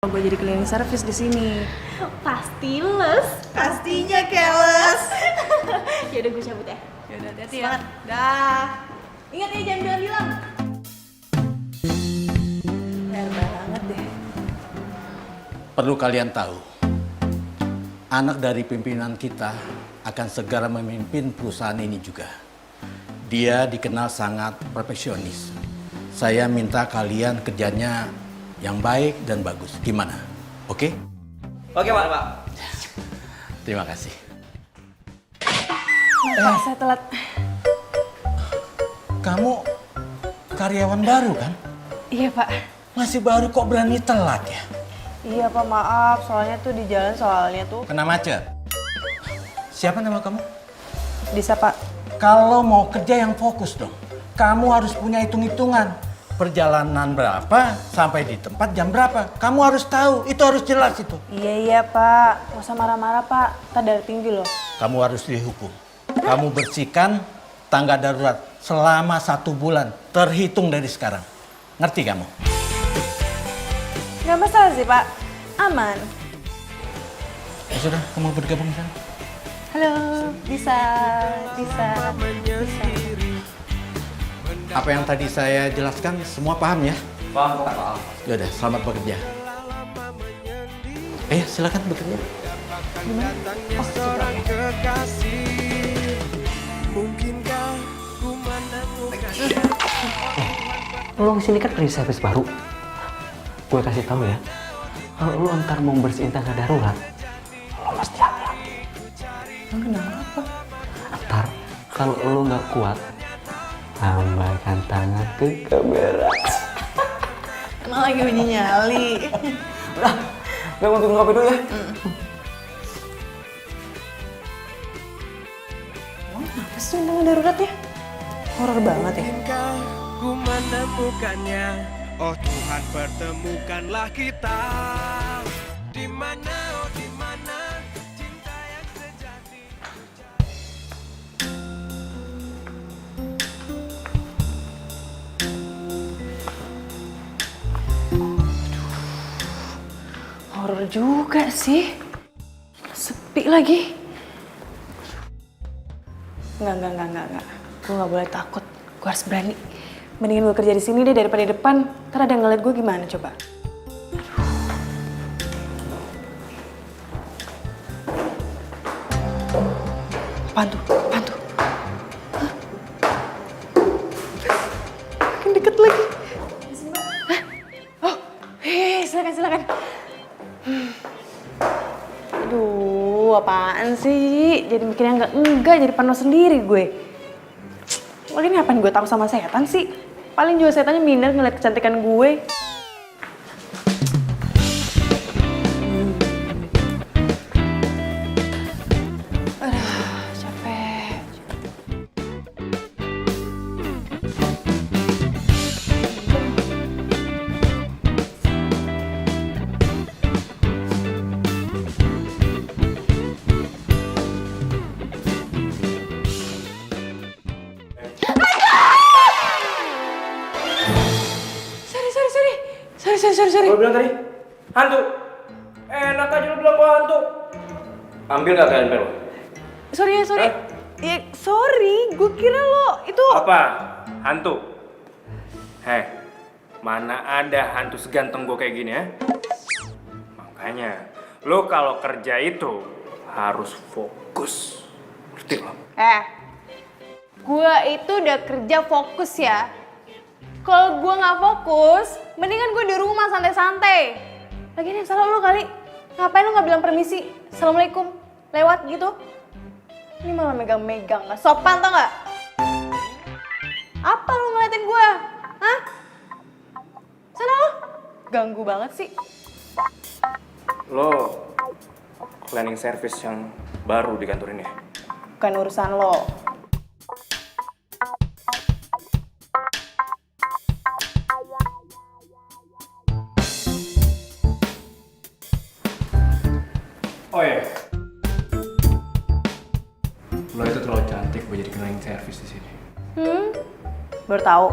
Gue jadi cleaning service di sini. Pasti les. Pastinya keles. Ya udah gue cabut ya. Ya udah hati-hati ya. Semangat. Dah. Ingat ya jangan bilang-bilang. Bener banget deh. Perlu kalian tahu, anak dari pimpinan kita akan segera memimpin perusahaan ini juga. Dia dikenal sangat perfeksionis. Saya minta kalian kerjanya yang baik dan bagus. Gimana? Oke? Oke, Pak. Terima kasih. Maaf, saya telat. Kamu karyawan baru kan? Iya, Pak. Masih baru kok berani telat ya? Iya, Pak, maaf. Soalnya tuh di jalan soalnya tuh. Kena macet. Siapa nama kamu? Bisa, Pak. Kalau mau kerja yang fokus dong. Kamu harus punya hitung-hitungan. Perjalanan berapa, sampai di tempat jam berapa. Kamu harus tahu, itu harus jelas itu. Iya, Pak. Nggak usah marah-marah, Pak. Kita darah tinggi loh. Kamu harus dihukum. Kamu bersihkan tangga darurat selama 1 bulan. Terhitung dari sekarang. Ngerti kamu? Nggak masalah sih, Pak. Aman. Ya sudah, kamu bergabung di sana. Halo, bisa. Apa yang tadi saya jelaskan semua paham ya? Paham, Pak. Yaudah, selamat bekerja. Silakan bekerja. Lo kesini kan cleaning service baru. Gue kasih tahu ya, kalau lo ntar mau bersihin tangga darurat, lo mesti hati-hati. Kenapa? Ntar kalau lo nggak kuat, tambahkan tangan ke kamera. Emang lagi bunyi nyali. Udah, gue mau bikin kopi dulu ya. Apa sih undangan darurat ya? Horor banget ya. Ku menemukannya, oh Tuhan pertemukanlah kita. Di mana, oh di mana cinta yang sejati. Horor juga sih. Sepi lagi. Enggak. Gue nggak boleh takut. Gue harus berani. Mendingan gue kerja di sini deh daripada di depan. Ntar ada yang ngeliat gue gimana coba. Apaan tuh? Hah? Makin deket lagi. Hah? Oh, silakan. Aduh, apaan sih? Jadi mikirnya enggak jadi panas sendiri gue. Lagi ngapain gue takut sama setan sih? Paling juga setannya minder ngeliat kecantikan gue. Aduh, capek. Sorry. Gue bilang tadi, hantu. Enak aja lu bilang gua hantu. Ambil gak kalian pel? Sorry. Ya, sorry. Gue kira lo itu... Apa? Hantu? Heh, mana ada hantu seganteng gua kayak gini ya? Makanya, lo kalau kerja itu harus fokus. Ngerti lo? Gue itu udah kerja fokus ya. Kalau gue nggak fokus, mendingan gue di rumah santai-santai. Lagian yang salah lu kali. Ngapain lu nggak bilang permisi? Assalamualaikum. Lewat gitu. Ini malah megang-megang. Nggak sopan tau nggak? Apa lu ngeliatin gue? Hah? Sana lu. Ganggu banget sih. Lo cleaning service yang baru di kantor ini ya? Bukan urusan lo. Oh iya. Lo itu terlalu cantik buat jadi cleaning service di sini. Baru tahu.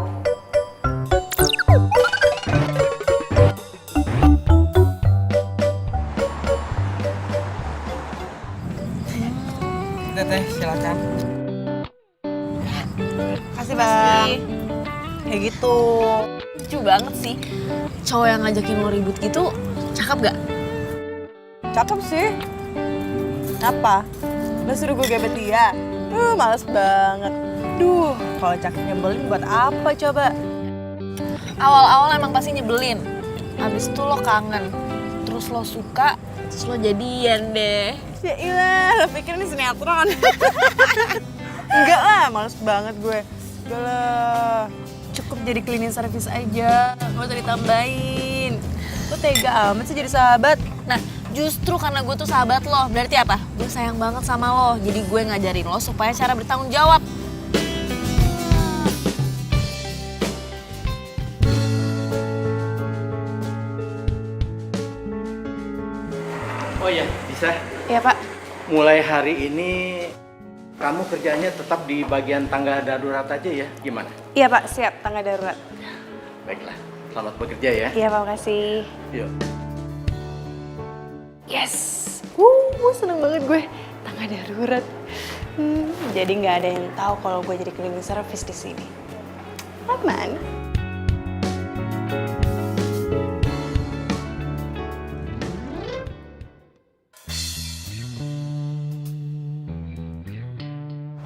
gitu. Lucu banget sih. Cowok yang ngajakin lo ribut gitu, cakep gak? Cakep sih. Apa? Lo suruh gue gebet dia? Males banget. Duh, kalau cakep nyebelin buat apa coba? Awal-awal emang pasti nyebelin. Abis itu lo kangen. Terus lo suka, terus lo jadian deh. Ya ilah, lo pikir ini sinetron? Enggak lah, males banget gue. Udah lah, cukup jadi cleaning service aja, gak usah ditambahin. Lo tega amat sih jadi sahabat. Nah, justru karena gue tuh sahabat lo, berarti apa? Gue sayang banget sama lo, jadi gue ngajarin lo supaya cara bertanggung jawab. Oh iya, bisa. Iya pak. Mulai hari ini kamu kerjanya tetap di bagian tangga darurat aja ya? Gimana? Iya pak, siap, tangga darurat. Baiklah, selamat bekerja ya. Iya pak, makasih. Yuk. Yes, seneng banget gue. Tangga darurat. Jadi nggak ada yang tahu kalau gue jadi cleaning service di sini. Aman.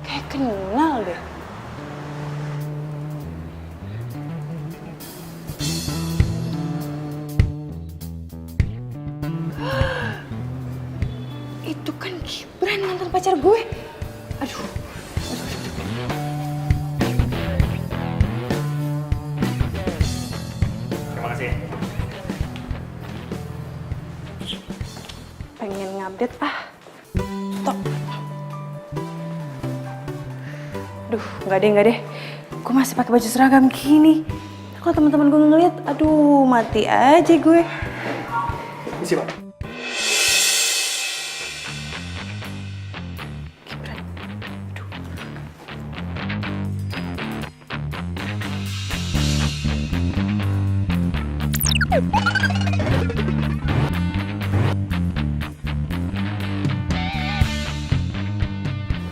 Kayak kenal deh. Itu kan Gibran, mantan pacar gue. Aduh. Terima kasih. Pengen ngupdate Stop. Aduh, nggak deh. Gue masih pakai baju seragam gini. Kalau teman-teman gue ngeliat, aduh mati aja gue. Isi, Pak.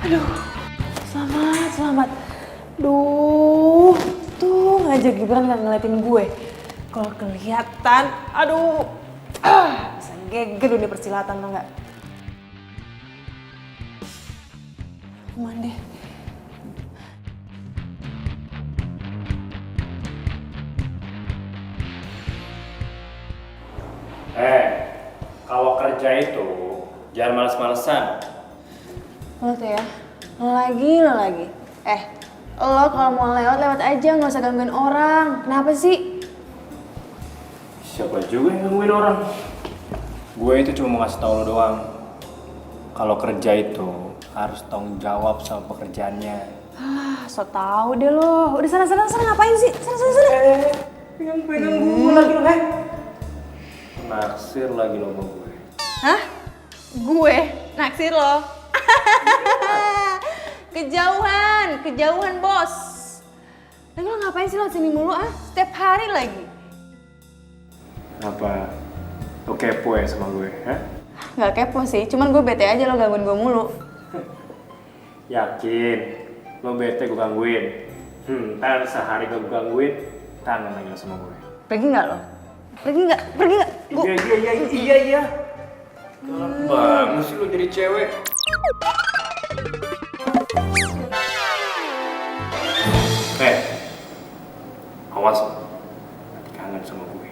Aduh, selamat. Duh, tuh ngajak Gibran gak ngeliatin gue. Kalau kelihatan, aduh, bisa geger dunia persilatan tau gak? Aman deh. Kalau kerja itu jangan males-malesan. Lo tuh ya, lo lagi. Lo kalau mau lewat aja, nggak usah gangguin orang. Kenapa sih? Siapa juga yang gangguin orang? Gue itu cuma mau ngasih tau lo doang. Kalau kerja itu harus tanggung jawab sama pekerjaannya. So tau deh lo. Udah sana ngapain sih? Sana. Pegang gue lagi lo, naksir lagi lo sama gue. Hah? Gue naksir lo? Kejauhan bos. Lagi lo ngapain sih lo sini mulu Setiap hari lagi. Apa? Lo kepo ya sama gue, Gak kepo sih, cuman gue bete aja lo gangguin gue mulu. Yakin? Lo bete gue gangguin? Ntar sehari gue gangguin, kangen lagi lo sama gue. Pergi gak lo? Pergi gak? Iya. Galak banget sih lo jadi cewek. Awas lo. Kangen sama gue.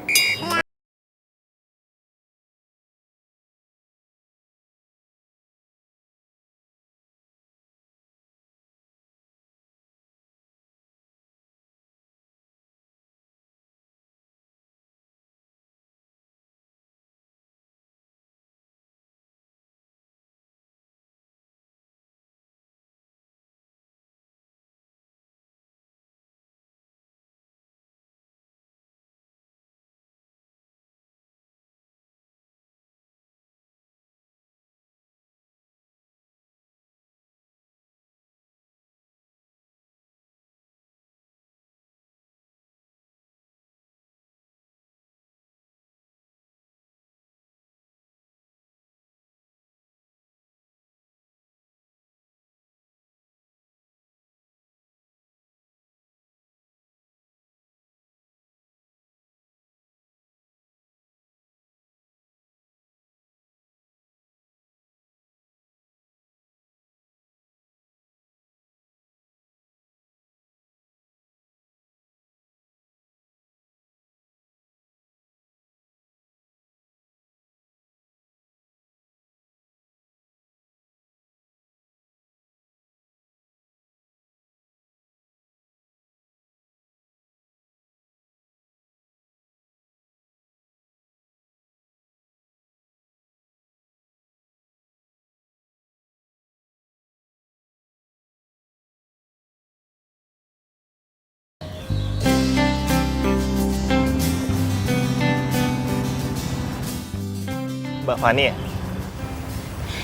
Mbak Fani ya?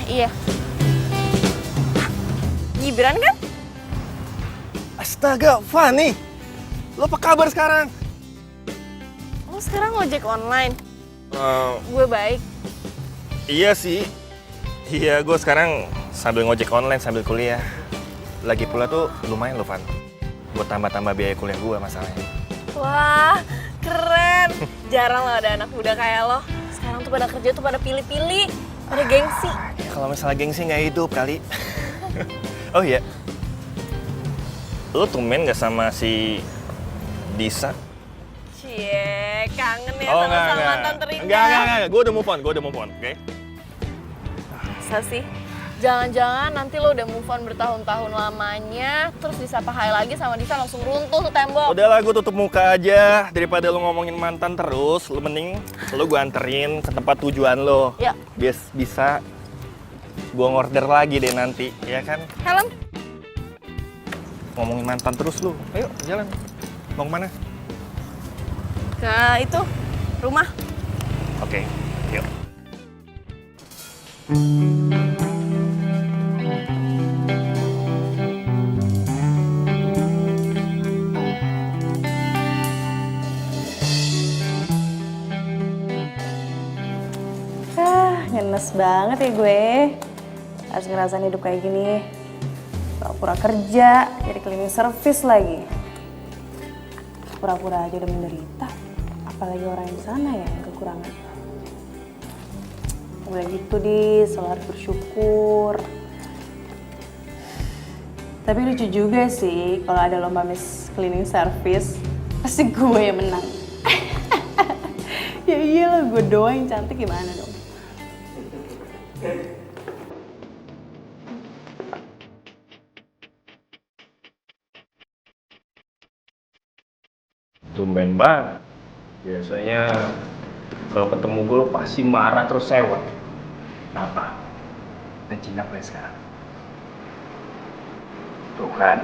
Iya. Gibran kan? Astaga, Fani! Lo apa kabar sekarang? Lo sekarang ngojek online. Gue baik. Iya sih. Iya, gue sekarang sambil ngojek online sambil kuliah. Lagi pula tuh lumayan loh, Van. Buat tambah-tambah biaya kuliah gue masalahnya. Wah, keren. Jarang lah ada anak muda kayak lo. Sekarang tuh pada kerja tuh pada pilih-pilih, pada gengsi. Ya, kalau misalnya gengsi nggak hidup kali. Oh iya. Lo tumben nggak sama si Disa? Cie, kangen ya sama mantan terindah. Enggak. Gue udah move on, oke? Masa sih? Jangan-jangan nanti lo udah move on bertahun-tahun lamanya, terus disapa hai lagi sama Disa langsung runtuh tuh tembok. Udahlah, gue tutup muka aja. Daripada lo ngomongin mantan terus, lo mending lo gue anterin ke tempat tujuan lo. Ya. Biar bisa gue ngorder lagi deh nanti, ya kan? Helm? Ngomongin mantan terus lo. Ayo, jalan. Mau kemana? Ke itu, rumah. Oke, yuk. Ngenes banget ya gue. Harus ngerasain hidup kayak gini. Pura-pura kerja, jadi cleaning service lagi. Pura-pura aja udah menderita. Apalagi orang di sana ya yang kekurangan. Boleh gitu selalu harus bersyukur. Tapi lucu juga sih kalau ada lomba Miss Cleaning Service, pasti gue yang menang. Ya iyalah, gue doang yang cantik, gimana dong? Tumben banget. Biasanya kalau ketemu gue lo pasti marah terus sewot. Kenapa? Dan Cina play sekarang. Tuh kan.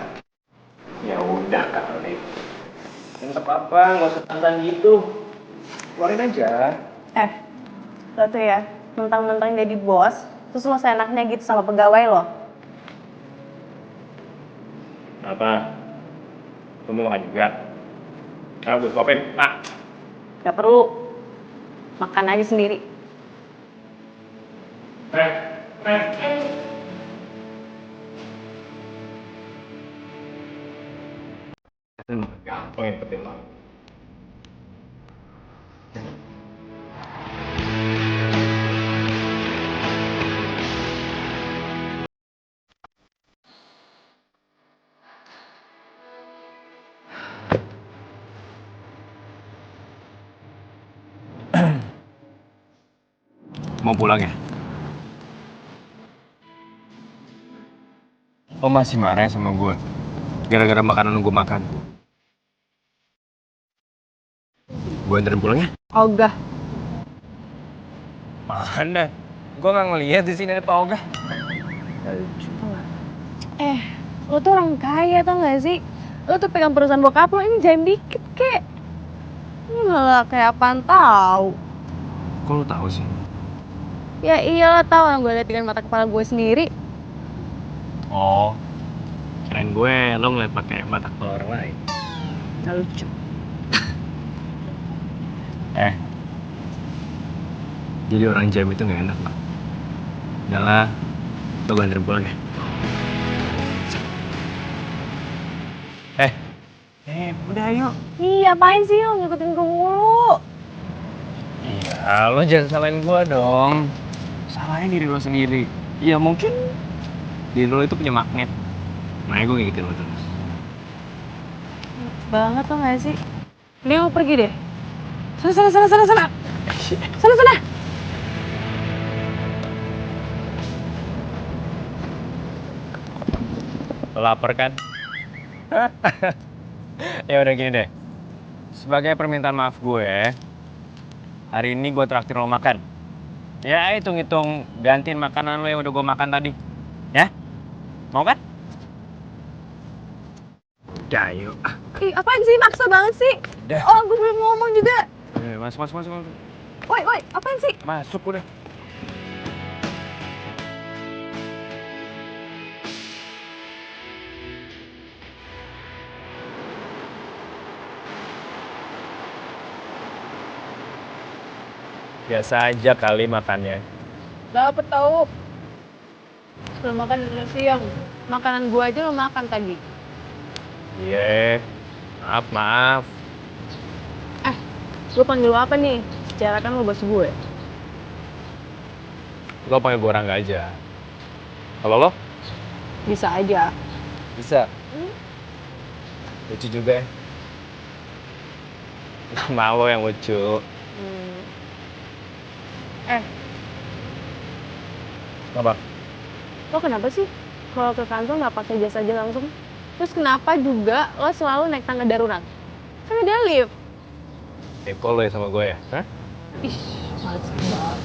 Ya udah kali. Nggak apa-apa, nggak usah tantang gitu. Keluarin aja. Lo tuh ya, mentang-mentang jadi bos, terus lo seenaknya gitu sama pegawai lo. Apa? Lo mau makan juga? Ah, gue suapin. Ah. Gak perlu, makan aja sendiri. Gampang yang penting lo. Mau pulang ya? Lo masih marah ya sama gue? Gara-gara makanan gue makan? Gue anterin pulang ya? Ogah. Mana? Gue nggak ngeliat di sini ada Pak Ogah. Lo tuh orang kaya tau gak sih? Lo tuh pegang perusahaan bokap lo, ini jaim dikit kek. Malah kayak apaan tau. Kok lo tahu sih? Ya iyalah tau, orang gue liat dengan mata kepala gue sendiri. Oh, kirain gue lo ngeliat pakai mata kepala orang lain. Gak lucu. Jadi orang jam itu nggak enak, Pak. Udahlah, lo gue anterin pulang ya. Udah yuk. Iya, apain sih lo ngikutin gue mulu? Iya, lo jangan salahin gue dong. Salahin diri lo sendiri. Ya mungkin diri lo itu punya magnet. Makanya gue ngikutin lo terus. Banget lo gak sih? Mending mau pergi deh. Sana. Sana. Lo lapar kan? Ya udah gini deh. Sebagai permintaan maaf gue, hari ini gue traktir lo makan. Ya hitung-hitung gantiin makanan lo yang udah gue makan tadi. Ya? Mau kan? Udah yuk. Ih, apaan sih? Maksa banget sih. Udah. Oh, gue belum ngomong juga. Masuk. Woi, apaan sih? Masuk udah. Biasa aja kali makannya. Dapet tau. Belum makan dari siang. Makanan gue aja lo makan tadi. Iya, maaf. Gue panggil lo apa nih? Secara kan lo bos gue. Lo panggil gue Rangga aja. Kalau lo? Bisa aja. Bisa. Lucu juga ya. Nama lo yang lucu. Apa? Lo kenapa sih kalau ke kantor nggak pakai jas aja langsung? Terus kenapa juga lo selalu naik tangga darurat? Kan ada lift. Kepo lo ya sama gue ya? Hah? Ih, males banget.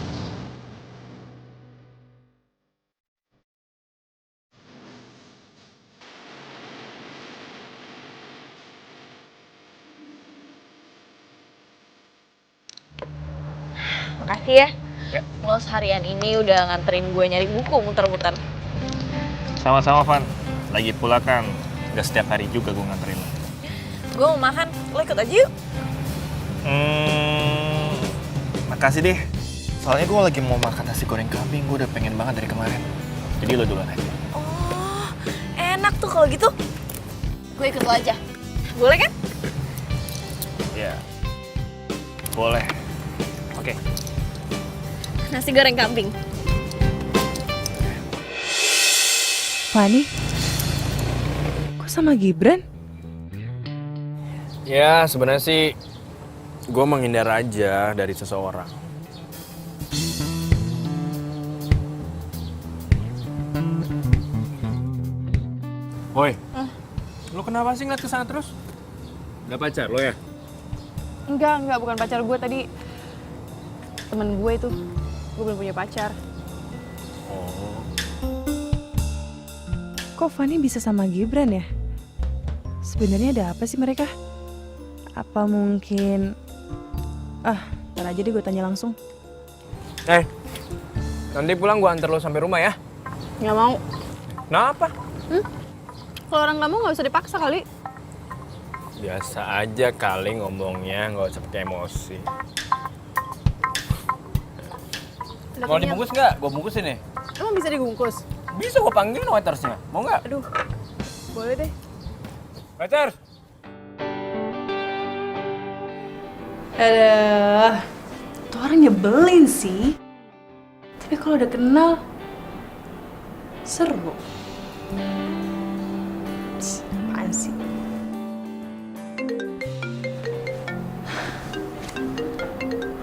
Makasih ya. Lo seharian ini udah nganterin gue nyari buku muter-muter. Sama-sama, Van. Lagi pula kan gak setiap hari juga gue nganterin lo. Gue mau makan, lo ikut aja yuk. Makasih deh. Soalnya gue lagi mau makan nasi goreng kambing, gue udah pengen banget dari kemarin. Jadi lo duluan aja. Oh, enak tuh kalau gitu. Gue ikut lo aja. Boleh kan? Ya, boleh. Oke. Nasi goreng kambing. Fani, kok sama Gibran? Ya, sebenarnya sih gue menghindar aja dari seseorang. Woi, lo kenapa sih ngeliat kesana terus? Gak pacar lo ya? Enggak, bukan pacar gue tadi. Temen gue itu. Gue belum punya pacar. Oh. Kok Fani bisa sama Gibran ya? Sebenarnya ada apa sih mereka? Apa mungkin... ntar aja deh gue tanya langsung. Nanti pulang gue antar lo sampai rumah ya. Nggak mau. Kenapa? Kalau orang nggak mau nggak usah dipaksa kali. Biasa aja kali ngomongnya, nggak usah pakai emosi. Mau dibungkus nggak? Gue bungkusin ya. Emang bisa dibungkus? Bisa gue panggil waitersnya. Mau nggak? Aduh, boleh deh. Waiters! Aduh, tuh orang nyebelin sih. Tapi kalau udah kenal, seru. Apaan sih?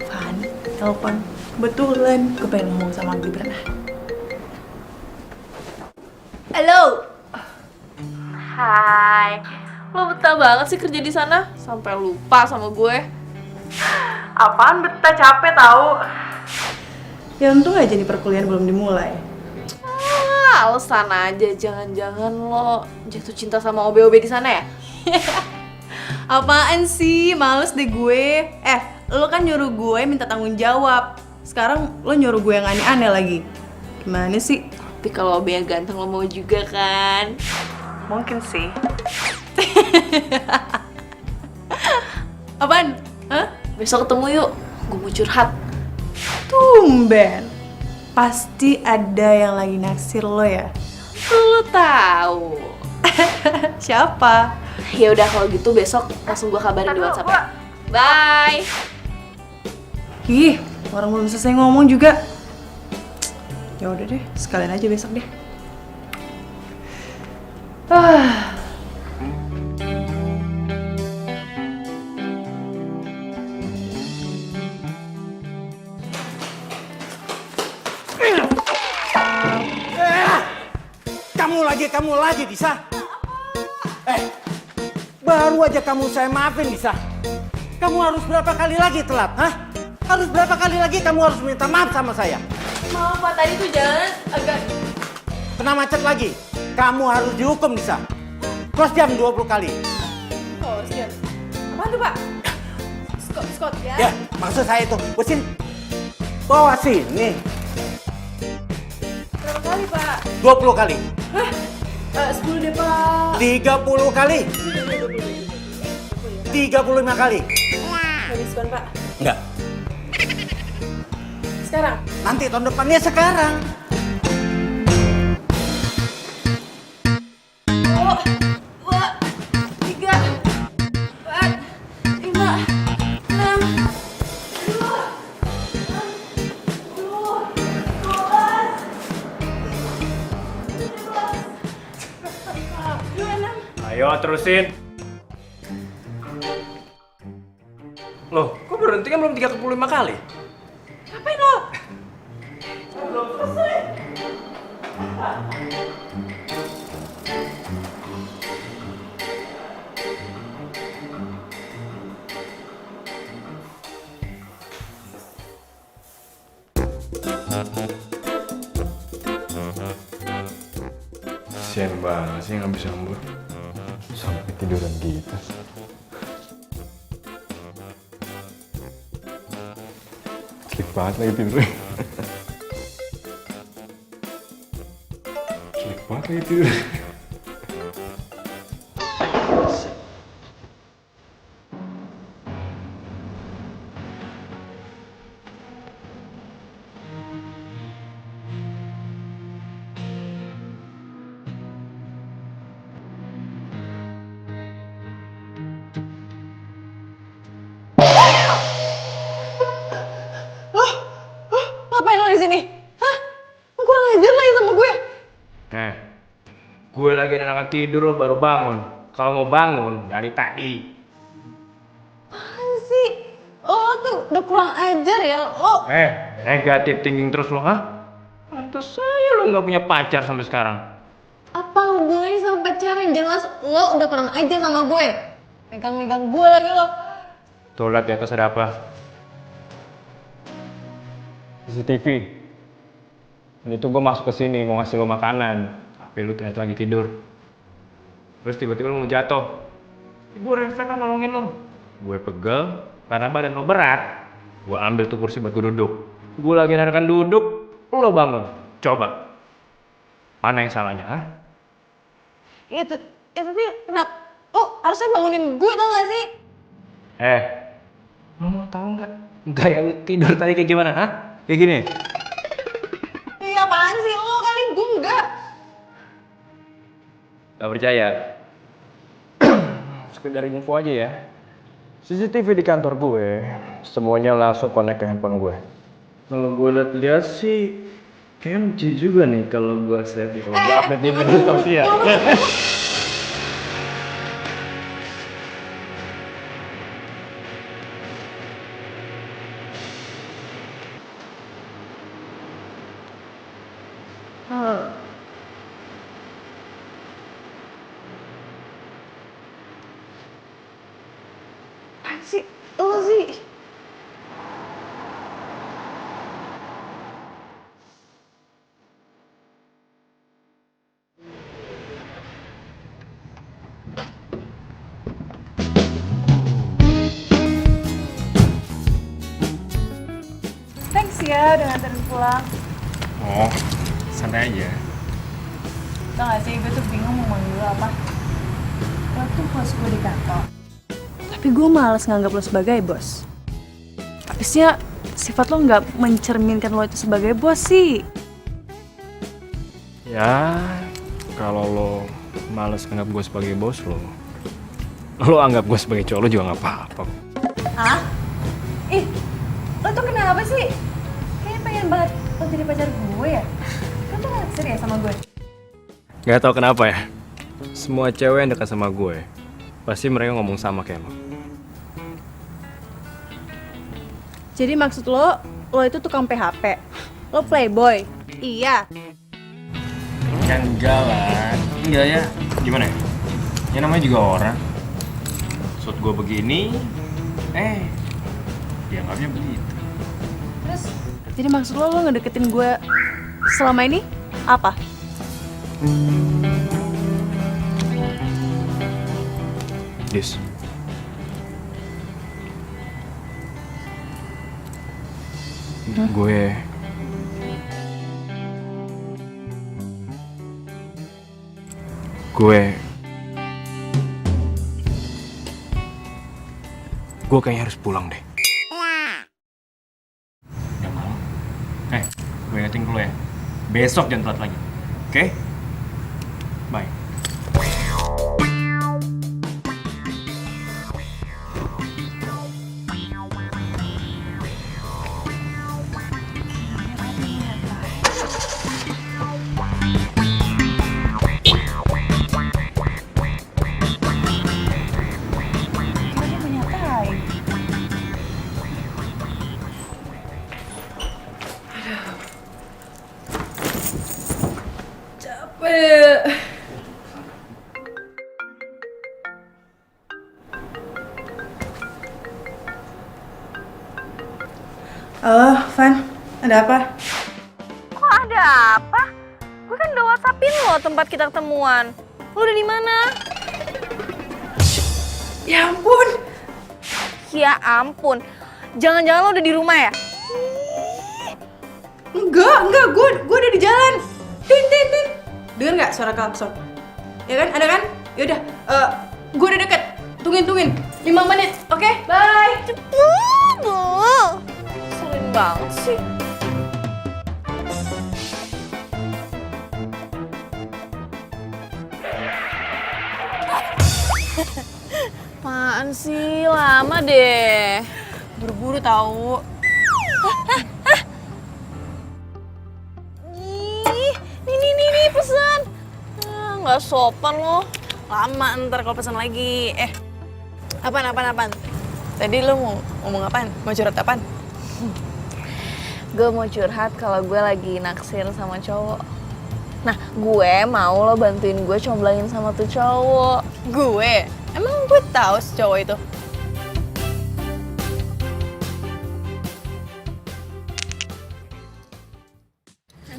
Fan, telepon. Kebetulan gue pengen ngomong sama Gibran. Halo. Hai. Lo betah banget sih kerja di sana sampai lupa sama gue. Apaan betah, capek tahu. Ya untung aja nih perkuliahan belum dimulai. Alasan aja, jangan-jangan lo jatuh cinta sama OB-OB di sana ya? Apaan sih? Males deh gue. Lo kan nyuruh gue minta tanggung jawab. Sekarang lo nyuruh gue yang aneh-aneh lagi. Gimana sih? Tapi kalau OB yang ganteng lo mau juga kan? Mungkin sih. Apaan? Hah? Besok ketemu yuk, gue mau curhat. Tumben. Pasti ada yang lagi naksir lo ya? Lo tahu. Siapa? Ya udah kalau gitu besok langsung gue kabarin di WhatsApp ya. Bye. Ih, orang belum selesai ngomong juga. Ya udah deh, sekalian aja besok deh. Kamu lagi, Disa. Baru aja kamu saya maafin, Disa. Kamu harus berapa kali lagi telat, hah? Harus berapa kali lagi kamu harus minta maaf sama saya? Maaf Pak, tadi tuh jalan agak... Kena macet lagi. Kamu harus dihukum, Disa. Cross jam 20 kali. Oh, siap. Apaan tuh Pak? Scott ya? Ya, maksud saya itu, Usin, bawa sini. Berapa kali Pak? 20 kali. 10 deh Pak. 30 kali. 35 kali. Gak diskon Pak? Enggak. Sekarang. Nanti tahun depannya sekarang. Dua, tiga, empat, lima, enam, Ayo terusin. Loh, kok berhenti kan belum 35 kali? ngapain lo? Kasian banget sih nggak bisa ngembur. Sampai tiduran gitu. Sleep banget lagi tidurnya. Sleep banget lagi tidurnya. Ngapain lo di sini? Hah? Gue ngajar lagi sama gue. Gue lagi enakan tidur lo baru bangun. Kalau mau bangun dari tadi. Apaan sih? Lo tuh udah kurang ajar ya. Lo Negatif thinking terus lo, ha? Pantes saya lo nggak punya pacar sampai sekarang. apa hubungannya sama pacaran? Jelas lo udah kurang ajar sama gue. Megang-megang gue lagi lo. Tuh lihat di atas ada apa? CCTV. Dan itu gue masuk ke sini mau ngasih lo makanan, tapi lu ternyata lagi tidur. Terus tiba-tiba lu mau jatuh. Gue refleks kan nolongin lo. Gue pegel karena badan lo berat. Gue ambil tuh kursi buat gue duduk. Gue lagi narakan duduk, lo bangun. Coba. Mana yang salahnya, ha? Ya tapi kenapa? Lo harusnya bangunin gue tau gak sih? Lo mau tahu nggak gaya lu tidur tadi kayak gimana, ha? Kayak gini. Iya apaan sih lo kali gue enggak. Gak percaya? Sekedar info aja ya. CCTV di kantor gue semuanya langsung connect ke handphone gue. Kalau gue lihat sih kayaknya lucu juga nih kalau gue save di kalau gue update di media sosial. Apaan sih? Lo sih? Thanks ya udah nganterin pulang. Oh, santai aja. Tau gak sih, gue tuh bingung mau manggil lo apa. Lo tuh bos gue di kantor. Tapi gue males nganggap lo sebagai bos. Habisnya sifat lo nggak mencerminkan lo itu sebagai bos sih. Ya, kalau lo males nganggap gue sebagai bos lo anggap gue sebagai cowok lo juga nggak apa-apa. Hah? Ih, lo tuh kenapa sih? Kayaknya pengen banget lo jadi pacar gue ya? Kan tuh gak naksir ya sama gue? Gak tau kenapa ya, semua cewek yang dekat sama gue pasti mereka ngomong sama kayak lo. Jadi maksud lo itu tukang PHP? Lo playboy? Iya. Ya enggak lah, enggak ya. Gimana ya? Ya namanya juga orang. Maksud gue begini, dianggapnya begitu. Terus, jadi maksud lo ngedeketin gue selama ini apa? Dis. Gue kayaknya harus pulang deh. Udah malam. Gue ingetin dulu ya. Besok jangan telat lagi. Oke? Bye. Halo, Van. Ada apa? Kok ada apa? Gue kan udah WhatsAppin lo tempat kita ketemuan. Lo udah di mana? Ya ampun. Ya ampun. Jangan-jangan lo udah di rumah ya? Enggak. Gue udah di jalan. Tin. Dengar nggak suara klakson? Ya kan? Ada kan? Yaudah, gue udah deket. Tungguin. 5 menit, oke? Bye. Cepet lo. Sering banget sih. Apaan sih? Lama deh. Buru-buru tahu. Nih pesan. Nggak sopan lo. Lama ntar kalau pesan lagi. Apaan? Tadi lo mau ngomong apaan? Mau curhat apaan? Gue mau curhat kalau gue lagi naksir sama cowok. Nah, gue mau lo bantuin gue comblangin sama tuh cowok. Gue? Emang gue tahu si cowok itu?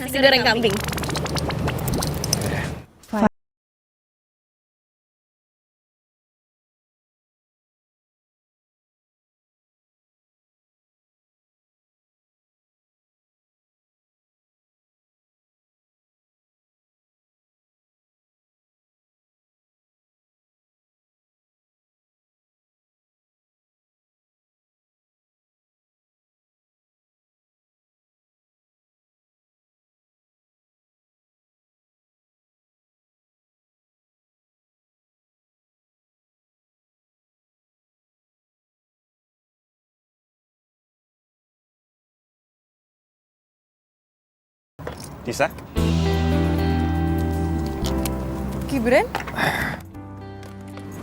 Nasi goreng kambing. Tisa? Gibran?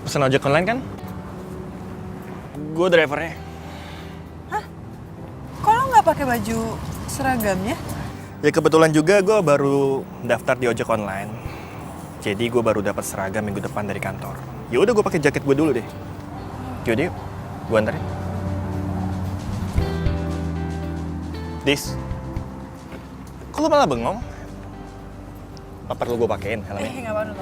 Pesan ojek online kan? Gue drivernya. Kok lo nggak pakai baju seragamnya? Ya kebetulan juga gue baru daftar di ojek online. Jadi gue baru dapat seragam minggu depan dari kantor. Ya udah gue pakai jaket gue dulu deh. Yaudah yuk, gue anterin. Dis, kok lo malah bengong? Apa perlu gue pakein helmnya? Nggak perlu.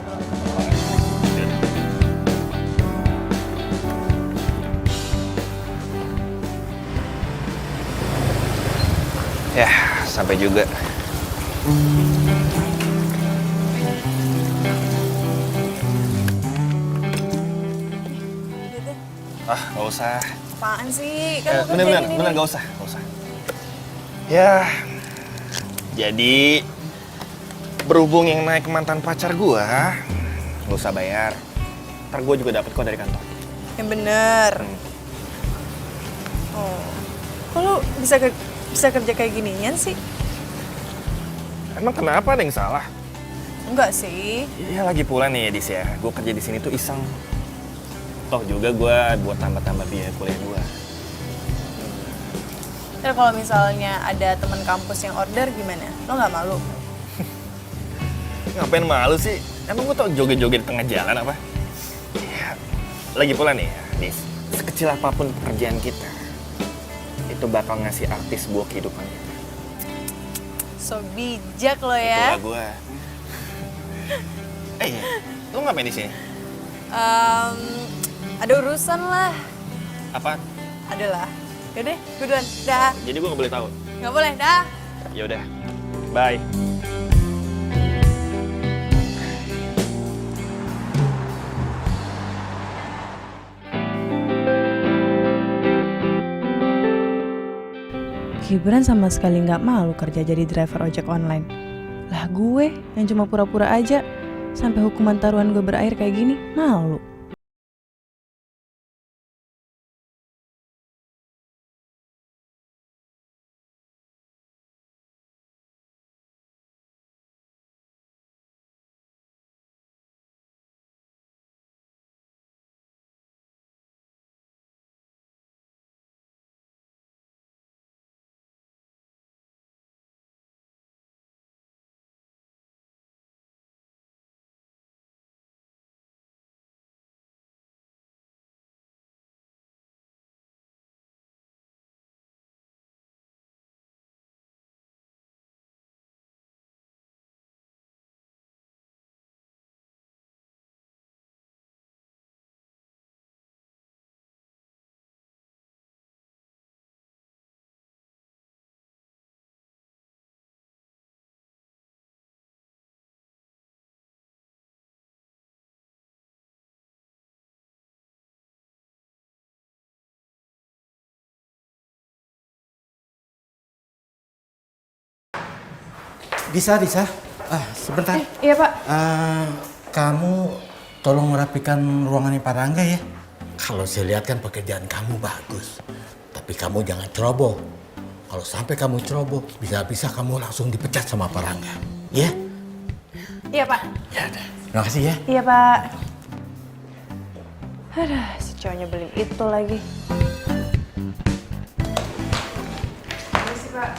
Ya, sampai juga. Nggak usah. Apaan sih? Kan lo Bener, nggak usah. Ya, jadi berhubung yang naik mantan pacar gua, nggak usah bayar. Ntar gua juga dapet kok dari kantor. Yang bener. Oh, kok lo bisa kerja kayak ginian sih? Emang kenapa, ada yang salah? Enggak sih. Iya, lagi pula nih Dis ya, gua kerja di sini tuh iseng. Toh juga gua buat tambah-tambah biaya kuliah gua. Terus kalau misalnya ada teman kampus yang order gimana? Lo nggak malu? Ngapain malu sih? Emang gua tau joget-joget di tengah jalan apa? Ya, lagi pula nih Dis, sekecil apapun pekerjaan kita, itu bakal ngasih artis buat kehidupan kita. So bijak lo ya. Itulah gua. Lu ngapain di sini? Ada urusan lah. Apa? Adalah. Yaudah, gue duluan. Dah. Jadi gua nggak boleh tahu. Nggak boleh, dah. Ya udah. Bye. Gibran sama sekali nggak malu kerja jadi driver ojek online. Lah gue yang cuma pura-pura aja, sampai hukuman taruhan gue berakhir kayak gini, malu. Bisa. Sebentar. Iya Pak. Kamu tolong merapikan ruangannya Pak Rangga ya. Kalau saya lihat kan pekerjaan kamu bagus. Tapi kamu jangan ceroboh. Kalau sampai kamu ceroboh, bisa-bisa kamu langsung dipecat sama Pak Rangga. Ya? Iya Pak. Ya udah. Terima kasih ya. Iya Pak. Aduh, si cowoknya beli itu lagi. Makasih Pak.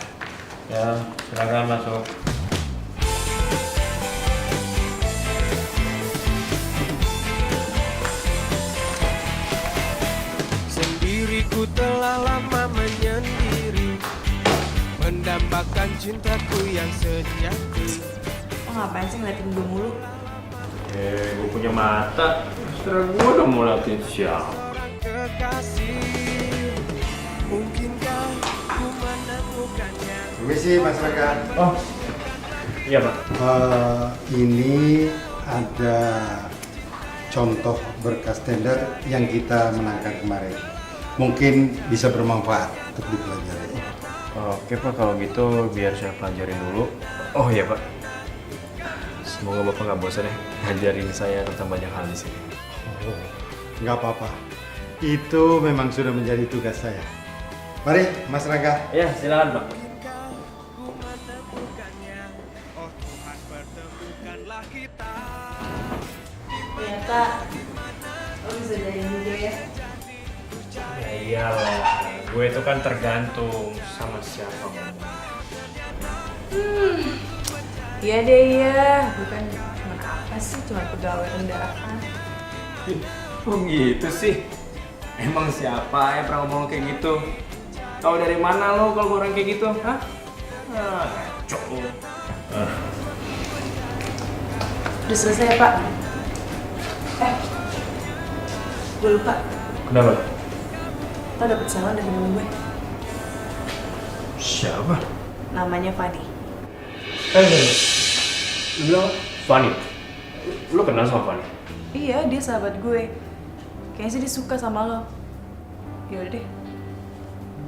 Ya, silakan masuk. Sendiriku telah lama menyendiri, mendambakan cintaku yang sejati. Oh ngapain sih ngeliatin gue mulu? Gue punya mata. Setelah gue udah mau latihan siapa? Seorang kekasih, mungkinkah ku menemukannya? Permisi Mas Rangga. Oh, iya Pak. Ini ada contoh berkas tender yang kita menangkan kemarin. Mungkin bisa bermanfaat untuk dipelajari. Oke Pak, kalau gitu biar saya pelajarin dulu. Oh iya Pak. Semoga Bapak nggak bosan ya ngajarin saya tentang banyak hal di sini. Nggak apa-apa. Itu memang sudah menjadi tugas saya. Mari Mas Rangga. Iya, silakan Pak. Oh Tuhan, pertemukanlah kita. Ternyata lo bisa jadiin juga ya. Ya iyalah, gue itu kan tergantung sama siapa ngomong. Iya deh iya, bukan cuma apa sih, cuma pegawai rendahan. Oh gitu sih. Emang siapa yang pernah ngomong kayak gitu? Tahu dari mana lo kalau orang kayak gitu? Hah? Ngaco. Udah selesai ya Pak? Gue lupa, Kenapa? lo dapet pesanan dari temen gue. Siapa? Namanya Fani. Lu bilang Fanny? Lu kenal sama Fanny? Iya, dia sahabat gue. Kayaknya sih dia suka sama lo. Yaudah deh.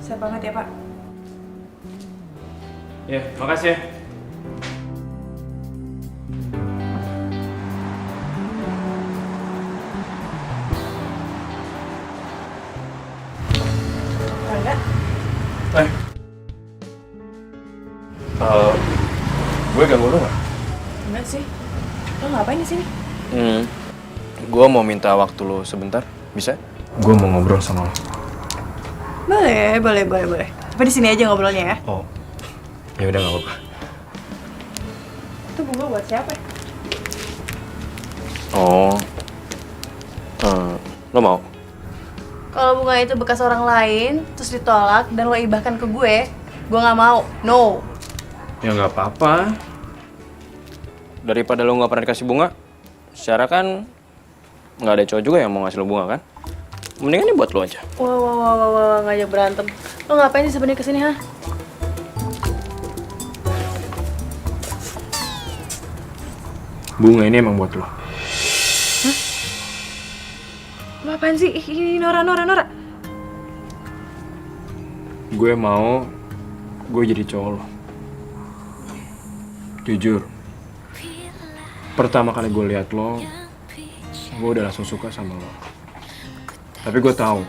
Saya banget ya Pak. Ya, makasih ya. Rangga? Gue ganggu lu nggak? Enggak sih. Lo ngapain di sini? Gue mau minta waktu lo sebentar, bisa? Gue mau ngobrol sama lo. Boleh. Tapi di sini aja ngobrolnya ya. Oh, ya udah nggak apa-apa. Itu bunga buat siapa? Oh, lo mau? Kalau bunga itu bekas orang lain, terus ditolak dan lo ibahkan ke gue nggak mau. No. Ya nggak apa-apa. Daripada lo nggak pernah dikasih bunga, secara kan nggak ada cowok juga yang mau ngasih lo bunga kan? Mendingan ini buat lo aja. Wah, ngajak berantem. Lo ngapain sih sebenarnya kesini, ha? Bunga ini emang buat lo. Hah? Lo apaan sih? Ih, Nora. Gue mau gue jadi cowok lo. Jujur, pertama kali gue lihat lo, gue udah langsung suka sama lo. Tapi gue tahu,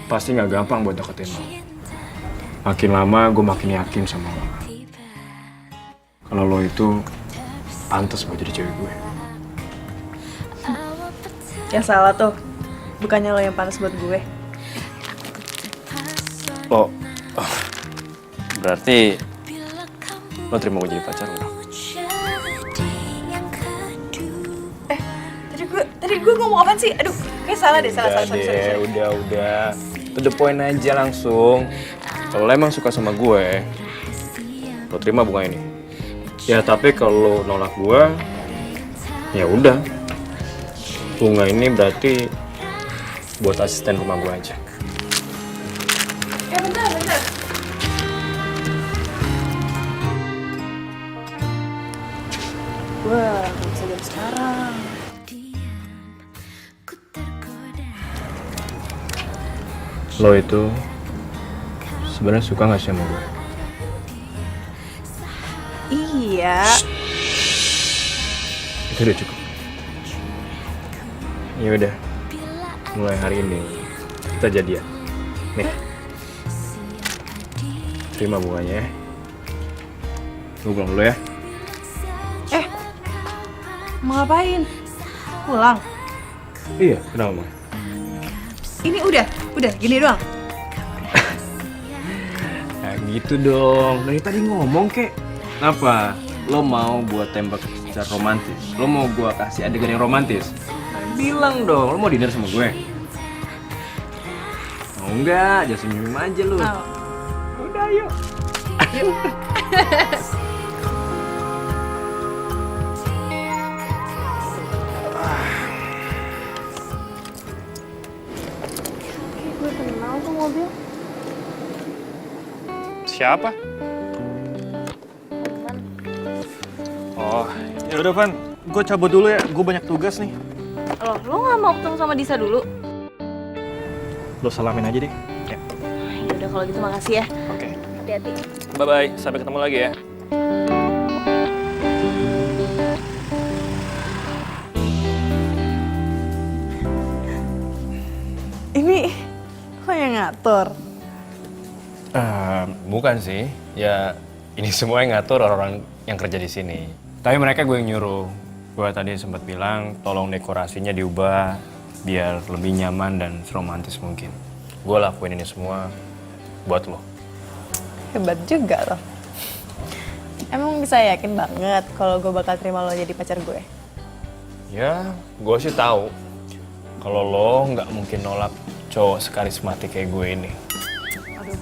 pasti nggak gampang buat deketin lo. Makin lama gue makin yakin sama lo. Kalau lo itu pantas buat jadi cewek gue. Yang salah tuh, bukannya lo yang pantas buat gue. Oh, berarti lo terima gue jadi pacar lo? Tadi gue ngomong apaan sih? Aduh, kayak salah deh, salah. Udah. To the point aja langsung. Kalau lo emang suka sama gue, lo terima bunga ini. Ya tapi kalau lo nolak gue, ya udah. Bunga ini berarti buat asisten rumah gue aja. Bentar. Gue nggak bisa jam sekarang. Lo itu sebenarnya suka nggak sih sama gue? Iya. Itu udah cukup. Ya udah, mulai hari ini kita jadian. Nih, terima bunganya ya. Gue pulang dulu ya. Mau ngapain? Pulang? Iya, kenapa Mang? Ini udah gini doang. Nah gitu dong, dari tadi ngomong kek. Apa? Lo mau buat tembak secara romantis? Lo mau gua kasih adegan yang romantis? Bilang dong, lo mau dinner sama gue? Mau enggak? Jangan senyum aja lo. Udah yuk. Gue kenal tuh mobil. Siapa? Oh, ya udah Van, gue cabut dulu ya. Gue banyak tugas nih. Lo nggak mau ketemu sama Disa dulu? Lo salamin aja deh. Ya. Ya udah kalau gitu makasih ya. Oke. Hati-hati. Bye-bye, sampai ketemu lagi ya. Ini lo yang ngatur. Bukan sih, ya ini semua yang ngatur orang-orang yang kerja di sini. Tapi mereka gue yang nyuruh. Gue tadi sempat bilang tolong dekorasinya diubah biar lebih nyaman dan seromantis mungkin. Gue lakuin ini semua buat lo. Hebat juga lo. Emang bisa yakin banget kalau gue bakal terima lo jadi pacar gue? Ya, gue sih tahu kalau lo nggak mungkin nolak cowok sekarismatik kayak gue ini. Aduh,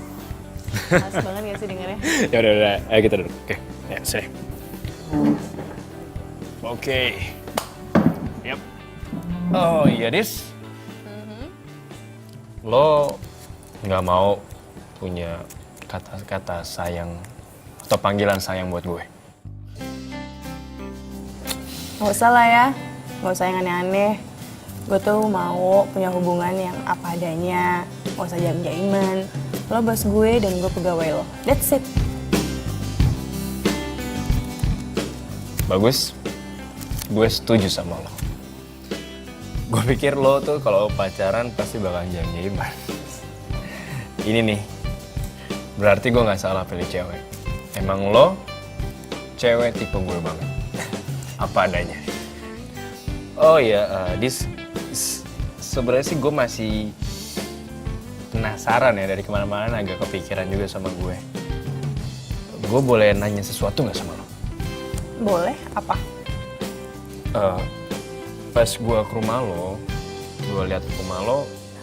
males banget gak sih dengernya? Ya udah, ayo kita duduk. Oke, ya sini. Oke. Yap. Oh iya, Dis. Lo nggak mau punya kata-kata sayang atau panggilan sayang buat gue? Gak usah lah ya, gak usah yang aneh-aneh. Gue tuh mau punya hubungan yang apa adanya, gak usah jaim-jaiman. Lo bos gue dan gue pegawai lo, that's it. Bagus, gue setuju sama lo. Gue pikir lo tuh kalau pacaran pasti bakalan jaim-jaiman. Ini nih, berarti gue nggak salah pilih cewek. Emang lo cewek tipe gue banget, apa adanya. Oh iya, Dis, sebenarnya sih gue masih penasaran ya, dari kemana-mana agak kepikiran juga sama gue. Gue boleh nanya sesuatu nggak sama lo? Boleh, apa? Pas gue ke rumah lo, gue lihat rumah lo,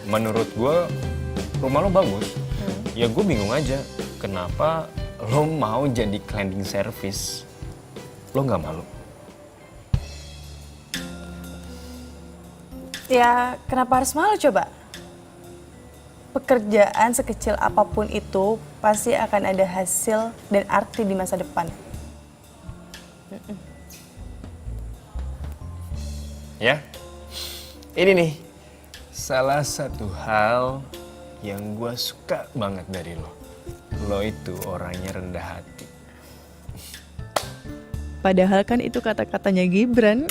menurut gue rumah lo bagus. Ya gue bingung aja, kenapa lo mau jadi cleaning service? Lo nggak malu? Ya, kenapa harus malu coba? Pekerjaan sekecil apapun itu pasti akan ada hasil dan arti di masa depan. Ya, ini nih salah satu hal yang gue suka banget dari lo. lo itu orangnya rendah hati. Padahal kan itu kata-katanya Gibran.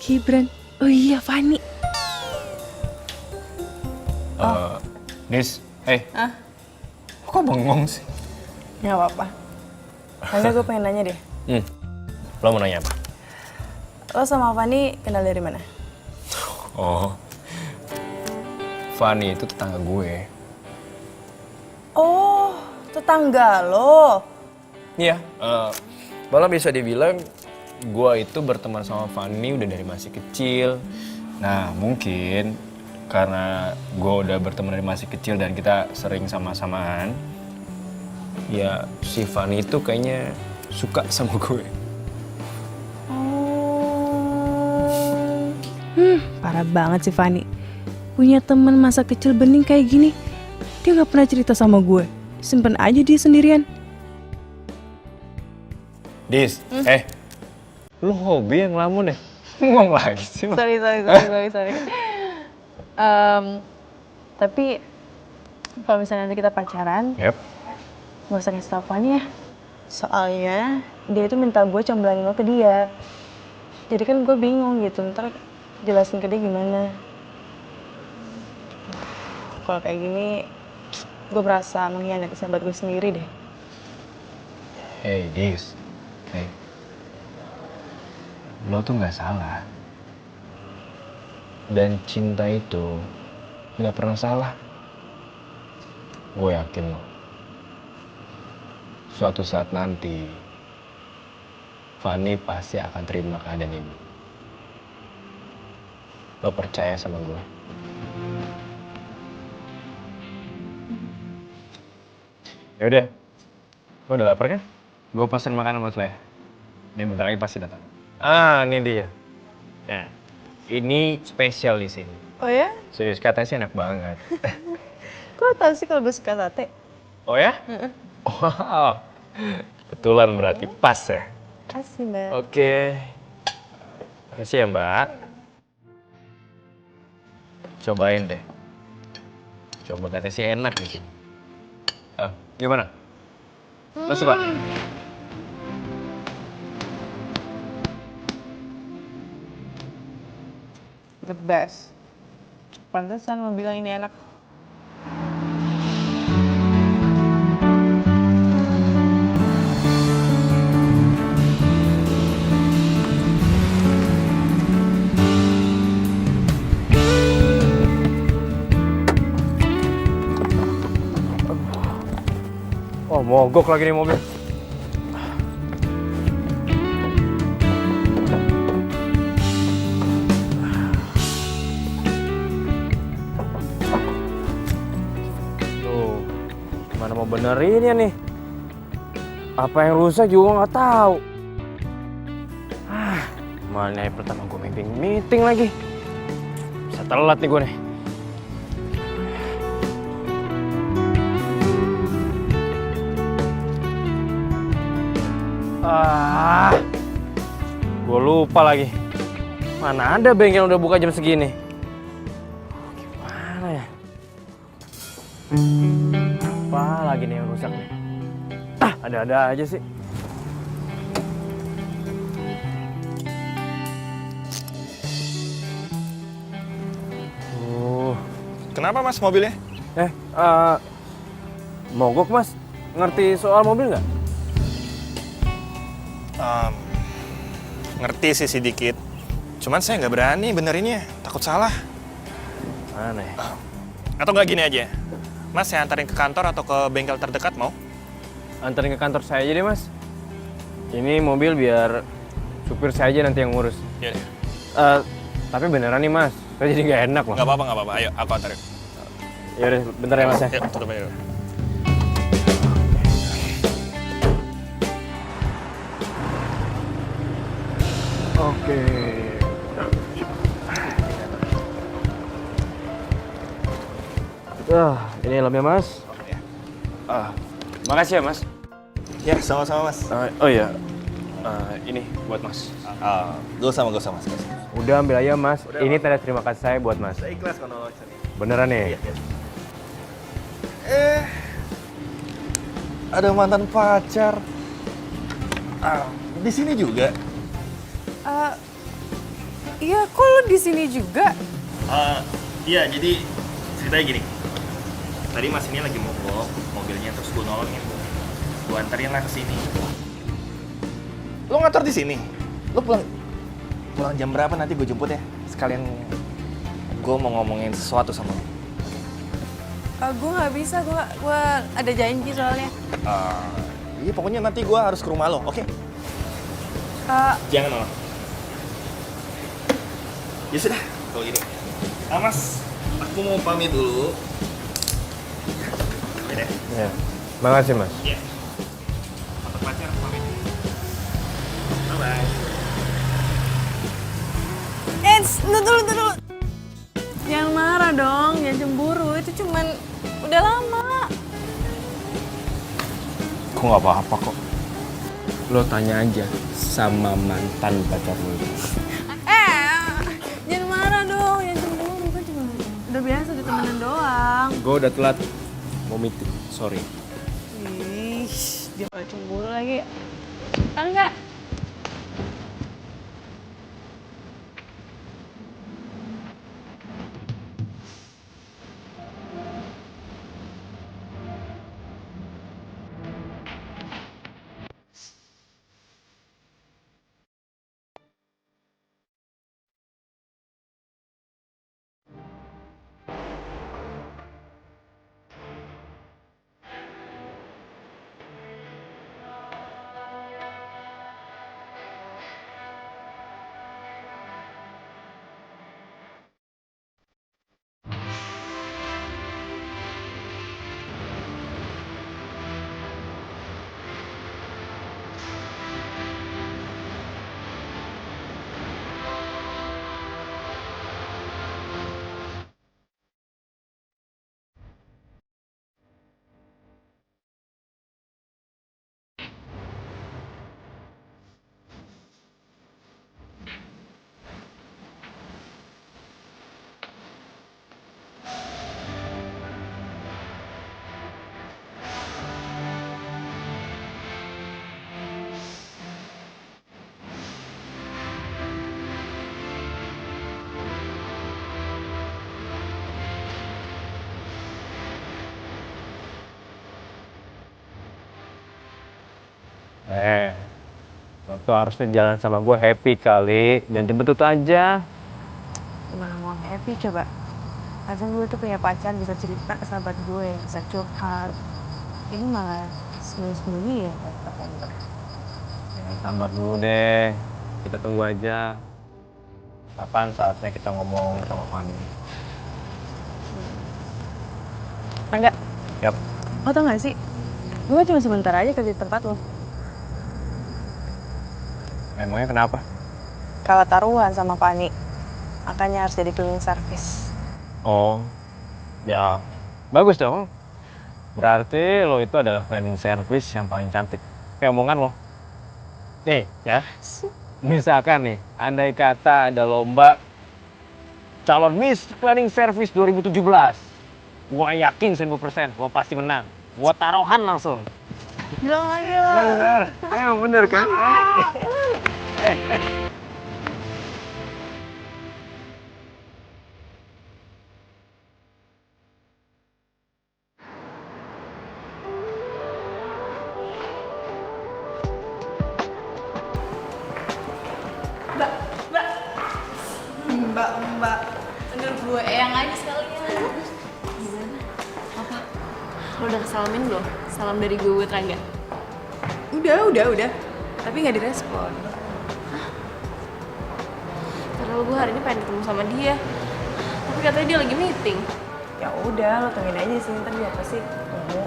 Gibran. Oh iya, Fani. Nis, kok bengong sih? Nggak apa-apa. Hanya gue pengen nanya deh. Lo mau nanya apa? Lo sama Fani kenal dari mana? Oh, Fani itu tetangga gue. Oh, tetangga lo. Iya, malah bisa dibilang gue itu berteman sama Fani udah dari masih kecil. Nah, mungkin karena gue udah berteman dari masih kecil dan kita sering sama-samaan, ya si Fani itu kayaknya suka sama gue. Parah banget sih Fani. Punya temen masa kecil bening kayak gini. Dia nggak pernah cerita sama gue. Simpen aja dia sendirian. Dis, lu hobi yang ngelamun ya? Ngomong lagi sih. Sorry. Tapi kalau misalnya nanti kita pacaran, Yep. gak usah kasih tau Fani ya. Soalnya dia itu minta gue comblangin lo ke dia. Jadi kan gue bingung gitu, ntar jelasin ke dia gimana. Kalau kayak gini, gue berasa mengkhianati sahabat gue sendiri deh. Hey, Dis. Hey. Lo tuh nggak salah. Dan cinta itu nggak pernah salah. Gue yakin lo. Suatu saat nanti, Fani pasti akan terima keadaan ini. Lo percaya sama gue? Yaudah, lo udah lapar kan? Gue pesen makanan buat lo ya. Ini bentar lagi pasti datang. Ini dia. Nah, ini spesial di sini. Oh ya? Serius, katanya sih enak banget. Kok tau sih kalau gue suka sate? Oh ya? Wow, betulan berarti pas ya. Kasih mbak. Oke. Makasih ya mbak. Cobain deh. Coba katanya sih enak nih. Gimana? Lo suka? The best. Pantesan lo bilang ini enak. Oh, mogok lagi nih mobil. Tuh, gimana mau benerinnya nih? Apa yang rusak juga nggak tahu. Mana yang pertama gue meeting lagi. Bisa telat nih gue nih. Gue lupa lagi. Mana ada bengkel udah buka jam segini? Gimana ya? Apa lagi nih yang rusak nih? Ada-ada aja sih. Kenapa mas mobilnya? Mogok mas. Ngerti soal mobil nggak? Ngerti sih sedikit. Cuman saya nggak berani benerinnya, takut salah. Mana ya? Atau nggak gini aja, mas saya antarin ke kantor atau ke bengkel terdekat mau? Anterin ke kantor saya aja deh mas. Ini mobil biar supir saya aja nanti yang ngurus. Iya deh. Tapi beneran nih mas, saya jadi nggak enak loh. Nggak apa-apa. Ayo, aku antarin. Yaudah, bentar ya mas ya. Yuk, tutup aja dulu. Oke. Ini helmnya mas. Makasih ya mas. Ya, sama-sama mas. Oh iya, ini buat mas. Gak usah mas. Udah ambil aja mas. Ini tanda terima kasih saya buat mas. Saya ikhlas kalau Beneran nih? ada mantan pacar. Di sini juga? Iya, kok lu di sini juga? Iya, jadi ceritanya gini. Tadi Mas ini lagi mogok mobilnya, terus gue nolongin. Gue anterin lah ke sini. Lo ngantor di sini? Lo pulang jam berapa nanti gue jemput ya? Sekalian gue mau ngomongin sesuatu sama lo. Gue nggak bisa, gue ada janji soalnya. Iya, pokoknya nanti gue harus ke rumah lo, oke? Jangan nolak. Ya sudah, kalau gini. Mas, aku mau pamit dulu. Ya deh. Ya. Makasih, Mas. Iya. Mantan pacar, pamit. Bye-bye. Dulu. Jangan marah dong, jangan cemburu. Itu cuman udah lama. Kok nggak apa-apa kok. Lo tanya aja sama mantan pacar lo. Jangan marah dong, jangan cemburu. Kan cuma udah biasa ditemenin doang. Gue udah telat mau meeting, sorry. Ih, dia malah cemburu lagi. Enggak. Lo tuh harusnya jalan sama gue happy kali, jangan jemput aja. Gimana mau happy coba? Kadang gue tuh punya pacar bisa cerita ke sahabat gue, bisa curhat. Ini malah sembunyi-sembunyi ya. Sabar dulu deh, kita tunggu aja. Kapan saatnya kita ngomong sama Fanny? Enggak. Yap. Lo tau gak sih? Gue cuma sebentar aja kerja di tempat lo. Emangnya kenapa? Kalau taruhan sama Fani, makanya harus jadi cleaning service. Oh, ya bagus dong. Berarti lo itu adalah cleaning service yang paling cantik. Kayak omongan lo. Nih ya, misalkan nih, andai kata ada lomba calon Miss Cleaning Service 2017. Gua yakin 1000%, gua pasti menang. Gua taruhan langsung. Bilang aja. Bener, emang bener kan? Mbak. Bener gue eyang aja sekalian. Gimana? Apa? Lo udah kesalamin belum? Salam dari gue buat Rangga. Udah. Tapi nggak direspon. Padahal gue hari ini pengen ketemu sama dia. Tapi katanya dia lagi meeting. Ya udah, lo tungguin aja sih, ntar dia pasti tunggu.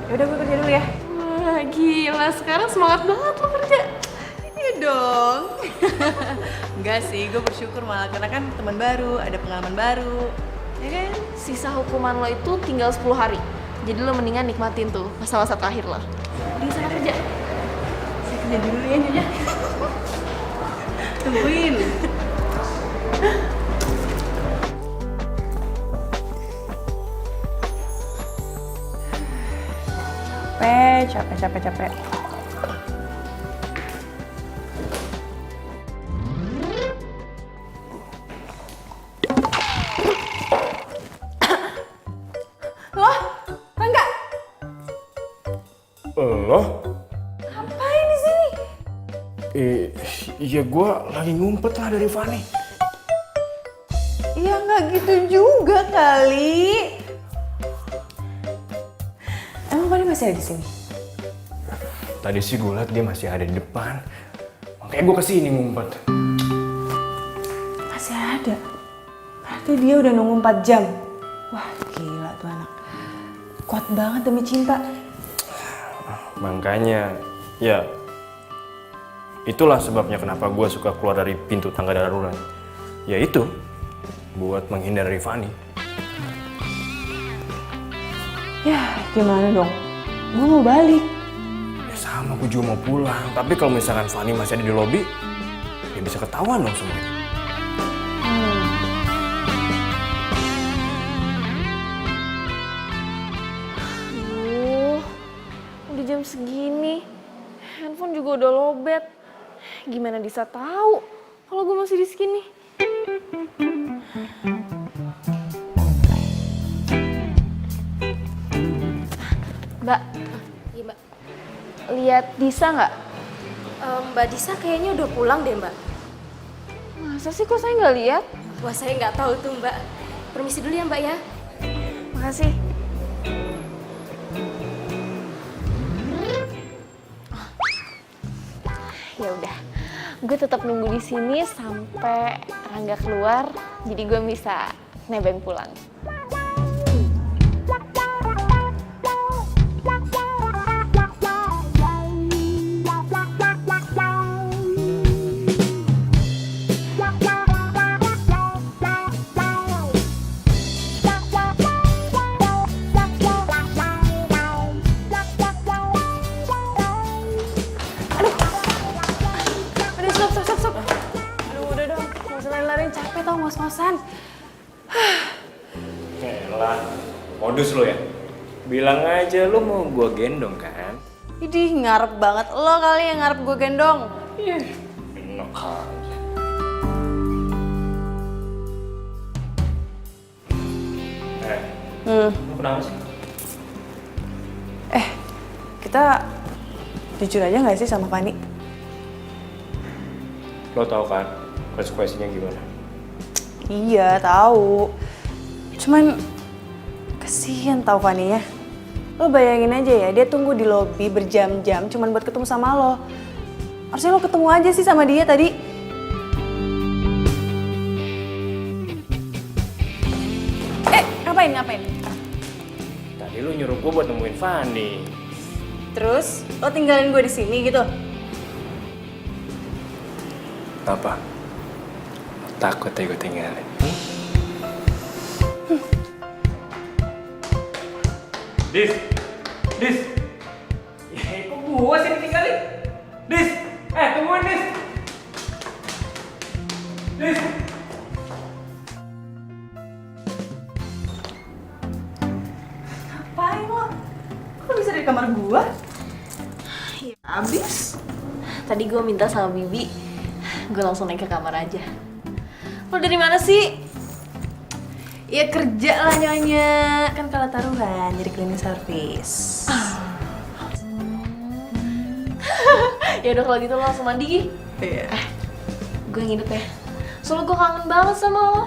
Ya udah gue kerja dulu ya. Wah, gila. Sekarang semangat banget lo kerja. Iya dong. Enggak sih, gue bersyukur malah karena kan teman baru, ada pengalaman baru. Ya kan? Sisa hukuman lo itu tinggal 10 hari. Jadi lo mendingan nikmatin tuh masa-masa terakhir lo. Di sana kerja. Saya kerja dulu ya, Nyonya. Tungguin. Capek capek. Loh, Rangga, Lo? ngapain di sini? Iya gue lagi ngumpet lah dari Fanny. Ya nggak gitu juga kali. Emang Fanny masih ada di sini? Tadi sih gue liat dia masih ada di depan. Makanya gue kesini ngumpet. Masih ada. Berarti dia udah nunggu 4 jam. Wah, gila tuh anak. Kuat banget demi cinta. Makanya, ya itulah sebabnya kenapa gue suka keluar dari pintu tangga darurat. Ya itu, buat menghindar dari Fanny. Ya, gimana dong? Gue mau balik. Ya sama, gue juga mau pulang. Tapi kalau misalkan Fanny masih ada di lobi, ya bisa ketahuan dong semuanya. Udah jam segini, handphone juga udah lobet. Gimana bisa tahu kalau gue masih di sini? Mbak, Iya mbak. lihat Disa nggak? Mbak Disa kayaknya udah pulang deh mbak. Masa sih kok saya nggak lihat? Wah saya nggak tahu tuh mbak. Permisi dulu ya mbak ya. Makasih. Ya udah, gue tetap nunggu di sini sampai Rangga keluar, jadi gue bisa nebeng pulang. Stop. Aduh, udah dong. Nggak usah lari-lariin, capek tau ngos-ngosan. Elah, modus lo ya? Bilang aja lo mau gue gendong kan? Idih, ngarep banget lo kali yang ngarep gue gendong. Enak aja. Lo kenapa sih? Kita jujur aja nggak sih sama Fanny? Lo tau kan konsekuensinya gimana? Iya, tahu. Cuman kasihan tau Fanny ya. Lo bayangin aja ya, dia tunggu di lobi berjam-jam cuman buat ketemu sama lo. Harusnya lo ketemu aja sih sama dia tadi. Ngapain? Tadi lo nyuruh gue buat nemuin Fanny. Terus lo tinggalin gue di sini gitu? Apa? Takut ya gue tinggalin? Dis! Ya, kok gue sih ditinggalin? Dis! Tungguin Dis! Dis! Ngapain lo? Kok bisa di kamar gue? Ya abis. Tadi gue minta sama Bibi, gue langsung naik ke kamar aja. Lo dari mana sih? Ya kerja lah nyonya. Kan kalau taruhan jadi cleaning service. Ya udah kalau gitu lo langsung mandi. Iya. Gue nginep ya. Soalnya gue kangen banget sama lo.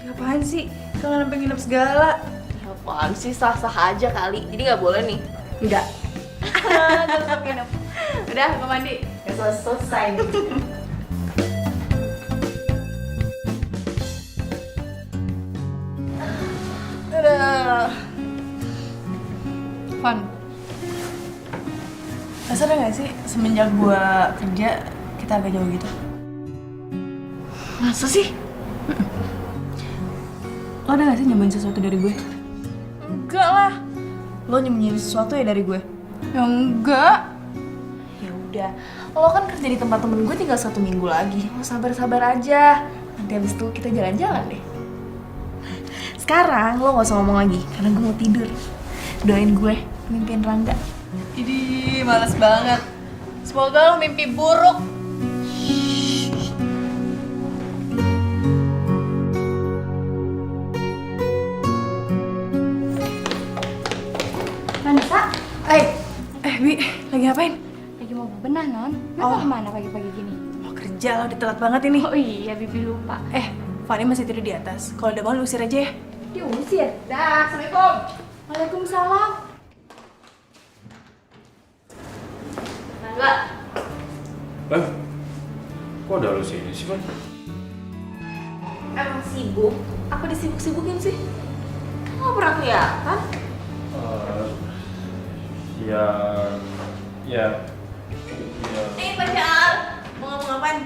Ngapain sih? Kangen sampai nginep segala. Ya apaan sih, sah-sah aja kali. Jadi gak boleh nih. Enggak. Gue tetap nginep. Udah, gue mandi. Gak selesai. Udah. Fan. Lo sadar gak sih semenjak gue kerja kita agak jauh gitu? Masa sih? Lo ada gak sih nyembunyiin sesuatu dari gue? Enggak lah. Lo nyembunyiin sesuatu ya dari gue? Ya enggak. Ya udah, lo kan kerja di tempat temen gue tinggal 1 minggu lagi. Lo sabar-sabar aja. Nanti habis itu kita jalan-jalan deh. Sekarang lo gak usah ngomong lagi, karena gue mau tidur. Doain gue, mimpiin Rangga. Idih, males banget. Semoga lo mimpi buruk. Vanessa, Bi, lagi ngapain? lagi mau bebenah non? Lo mau kemana pagi-pagi gini? Mau kerja lo, udah telat banget ini. Oh iya, Bibi lupa. Fanny masih tidur di atas. Kalau udah bangun usir aja ya. Diusir? Dah, Assalamualaikum. Waalaikumsalam. Enggak. Kok ada lu sini sih, Van? Emang sibuk? Apa disibuk-sibukin sih? Kamu gak pernah kelihatan? Ya. Pacar, mau ngomong apaan?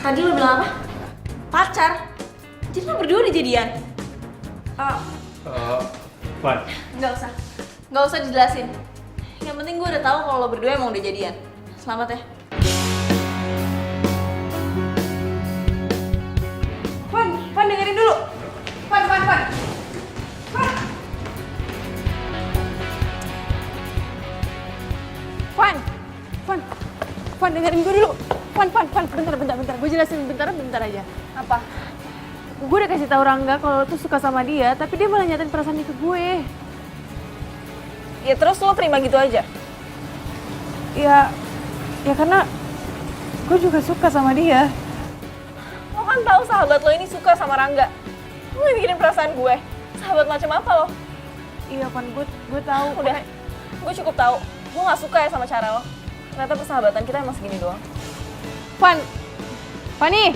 Tadi lo bilang apa? Pacar? Jadi lo berdua udah jadian? Van. Nggak usah dijelasin. Yang penting gue udah tahu kalau lo berdua emang udah jadian. Selamat ya. Fan dengerin dulu. Fan. Fan dengerin gue dulu. Fan, bentar. Gue jelasin bentar aja. Apa? Gue udah kasih tahu Rangga kalau lo tuh suka sama dia, tapi dia malah nyatain perasaan itu ke gue. Ya terus lo terima gitu aja? Ya karena gue juga suka sama dia. Lo kan tahu sahabat lo ini suka sama Rangga. Lo yang mikirin perasaan gue. Sahabat macam apa lo? Iya Van, gue tahu. Udah, gue cukup tahu. Gue nggak suka ya sama cara lo. Ternyata persahabatan kita emang segini doang. Fanny.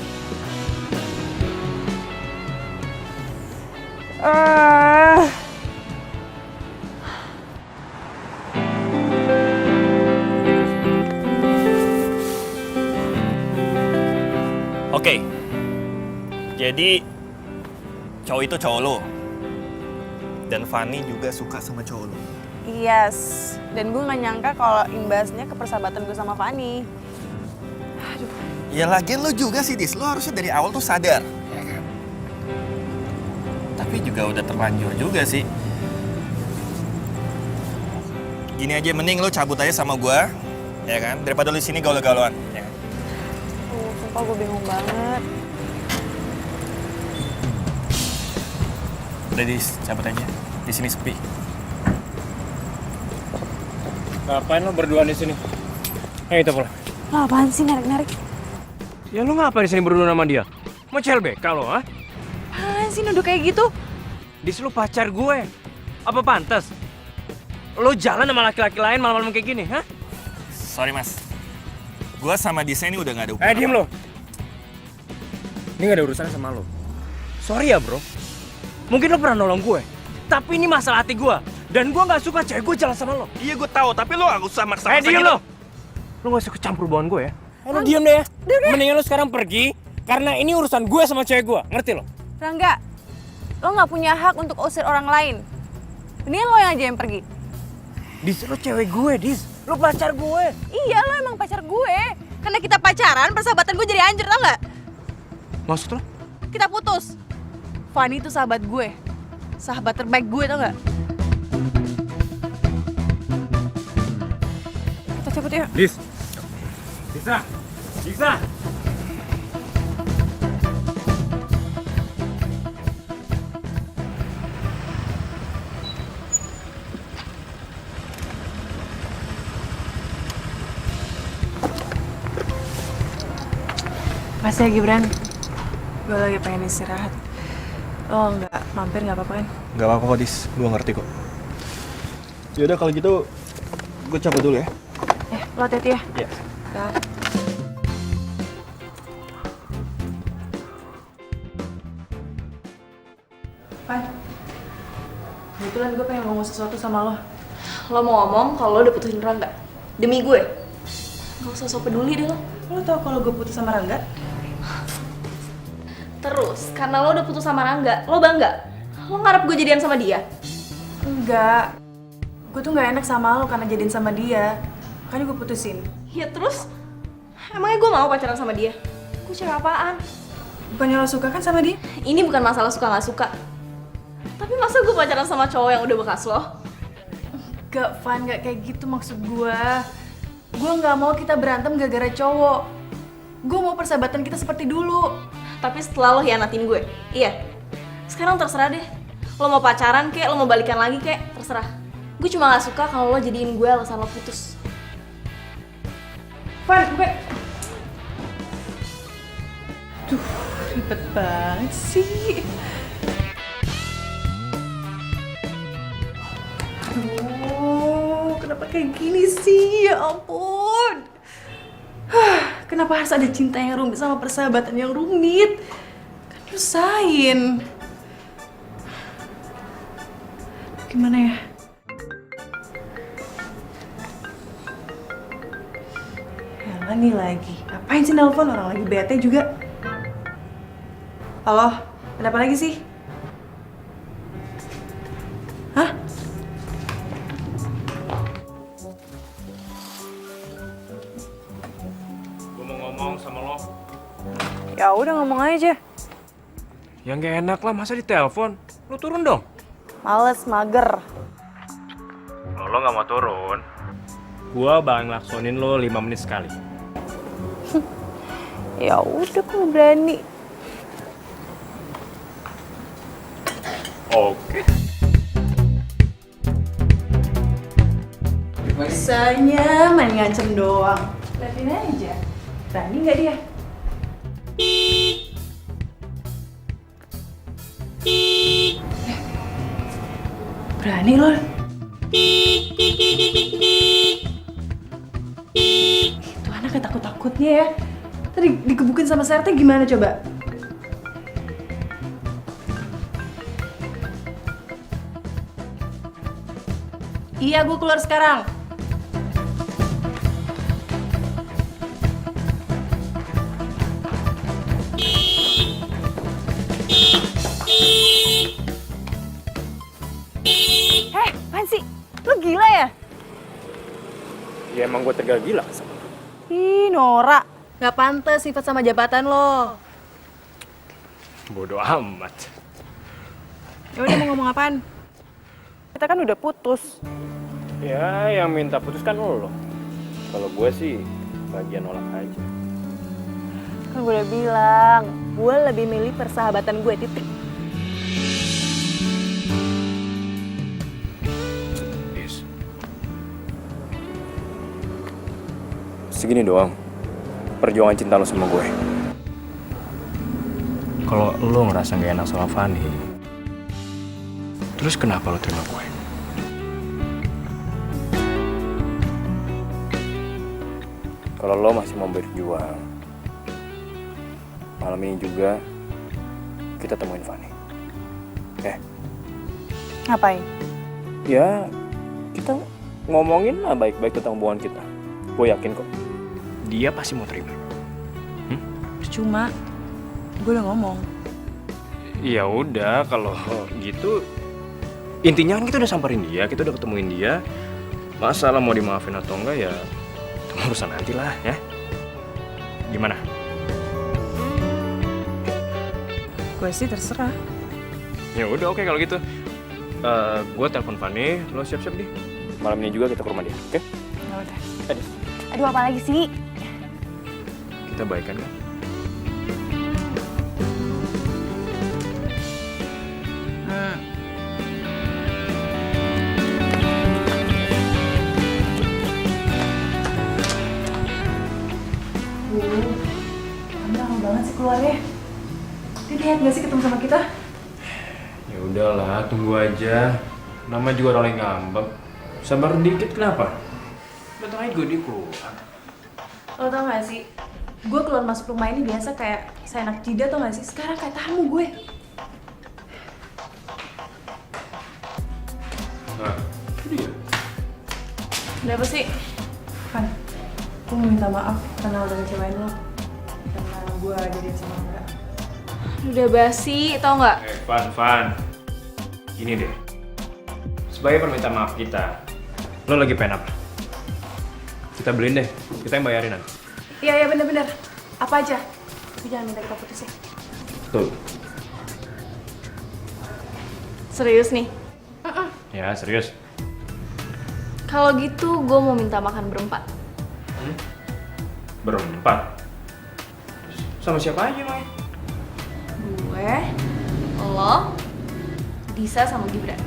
Oke. Jadi cowok itu cowok lo. Dan Fanny juga suka sama cowok lo. Yes, dan gue gak nyangka kalau imbasnya ke persahabatan gue sama Fanny. Ya lagian lo juga sih, Dis. Lo harusnya dari awal tuh sadar. Ya kan? Tapi juga udah terlanjur juga sih. Gini aja, mending lo cabut aja sama gue. Ya kan? Daripada lo di sini gaul-gaulan. Ya kan? Sumpah gue bingung banget. Udah, Dis. Cabut aja. Di sini sepi. Ngapain lo berdua di sini? Ayo kita pulang. Lo apaan sih narik-narik? Ya lo ngapain di sini berdua sama dia? Mau CLBK lo, ha? Apaan sih nuduh kayak gitu? Dis, lo pacar gue. Apa pantas? Lo jalan sama laki-laki lain malam-malam kayak gini, ha? Sorry, Mas. Gue sama Disa ini udah gak ada hubungan. Diem lo. Ini gak ada urusan sama lo. Sorry ya, bro. Mungkin lo pernah nolong gue. Tapi ini masalah hati gue. Dan gue gak suka cewek gue jalan sama lo. Iya, gue tahu. Tapi lo gak usah maksa-maksa Diem gitu. lo. Lo gak usah kecampur hubungan gue ya. Lo diem deh ya. Mendingan lo sekarang pergi. Karena ini urusan gue sama cewek gue. Ngerti lo? Rangga, lo gak punya hak untuk usir orang lain. Mendingan lo yang aja yang pergi. Dis, lo cewek gue, Dis. Lo pacar gue. Iya, lo emang pacar gue. Karena kita pacaran, persahabatan gue jadi hancur, tau gak? Maksud lo? Kita putus. Fanny itu sahabat gue. Sahabat terbaik gue, tau gak? Kita cabut yuk. Dis. Bisa. Makasih ya Gibran. Gue lagi pengen istirahat. Lo nggak mampir nggak apa-apa kan? Gak apa-apa kok, Dis. Gue ngerti kok. Yaudah kalau gitu, gue cabut dulu ya. Lo hati-hati ya. Iya. Fan, kebetulan gue pengen ngomong sesuatu sama lo. Lo mau ngomong kalau lo udah putusin Rangga? Demi gue? Gak usah sok peduli deh lo. Lo tau kalau gue putus sama Rangga? Terus, karena lo udah putus sama Rangga, lo bangga? Lo ngarep gue jadian sama dia? Enggak. Gue tuh nggak enak sama lo karena jadiin sama dia. makanya gue putusin. Ya terus, emangnya gue mau pacaran sama dia? Gue cewek apaan? Bukannya lo suka kan sama dia? Ini bukan masalah suka nggak suka. Tapi masa gue pacaran sama cowok yang udah bekas lo? Gak, Van, gak kayak gitu maksud gue. Gue gak mau kita berantem gara-gara cowok. Gue mau persahabatan kita seperti dulu. Tapi setelah lo hianatin gue, iya. Sekarang terserah deh. Lo mau pacaran kek, lo mau balikan lagi kek, terserah. Gue cuma gak suka kalau lo jadiin gue alasan lo putus. Van, gue... Duh, ribet banget sih. Aduh, kenapa kayak gini sih? Ya ampun. Kenapa harus ada cinta yang rumit sama persahabatan yang rumit? Kan nyusahin. Gimana ya? Yalah nih lagi. Ngapain sih nelpon, orang lagi bete juga? Halo, ada apa lagi sih? Hah? Gue mau ngomong sama lo. Ya udah ngomong aja. Yang gak enak lah, masa ditelepon? Lo turun dong. Males, mager. Kalau lo gak mau turun, gue bakal ngelaksonin lo 5 menit sekali. Ya udah kalau berani. Oke. Bisanya main ngancem doang. Liatin aja. Berani nggak dia? Berani loh. Itu anak takut-takutnya ya. Tadi digebukin sama Serte gimana coba? Iya, gue keluar sekarang. Apaan sih? Lu gila ya? Ya emang gue tergila-gila sama lo. Ih, Nora. Gak pantas sifat sama jabatan lo. Bodoh amat. Ya udah, mau ngomong apaan? Kita kan udah putus. Ya, yang minta putus kan lo. Kalau gue sih bagian nolak aja. Kan gue udah bilang, gue lebih milih persahabatan gue, titik. Yes. Segini doang perjuangan cinta lo sama gue. Kalau lo ngerasa gak enak sama Fanny, terus kenapa lo terima gue? Kalau lo masih mau berjuang, malam ini juga kita temuin Fanny. Ngapain? Ya, kita ngomongin lah baik-baik tentang hubungan kita. Gue yakin kok, dia pasti mau terima. Cuma, gue udah ngomong. Ya udah, kalau gitu intinya kan kita udah samperin dia, kita udah ketemuin dia. Masalah mau dimaafin atau enggak ya itu urusan nanti lah ya. Gimana? Gue sih terserah. Ya udah, oke kalau gitu. Gue telepon Fanny, lo siap-siap deh. Malam ini juga kita ke rumah dia, oke? Ya udah. Aduh, apa lagi sih? Kita baikan kan? Kamu lama banget sih keluarnya. Dia niat gak sih ketemu sama kita? Ya udahlah, tunggu aja. Nama juga orang yang ngambek. Sabar dikit kenapa? Datang aja gue dia keluar. Lo tau gak sih? Gue keluar masuk rumah ini biasa kayak seenak jidat, tau gak sih? Sekarang kayak tamu gue. Nah, itu dia. Udah apa sih? Van, gue mau minta maaf karena udah ngecewain lo. Karena gue jadian sama Mbak. Udah basi, tau nggak? Van. Gini deh. Sebagai permintaan maaf kita, lo lagi pengen apa? Kita beliin deh, kita yang bayarin nanti. Iya bener-bener. Apa aja? Tapi jangan minta kita putus ya. Tuh. Serius nih? Ya, serius. Kalau gitu gue mau minta makan berempat. Berempat? Sama siapa aja emangnya? Gue, lo, Disa sama Gibran.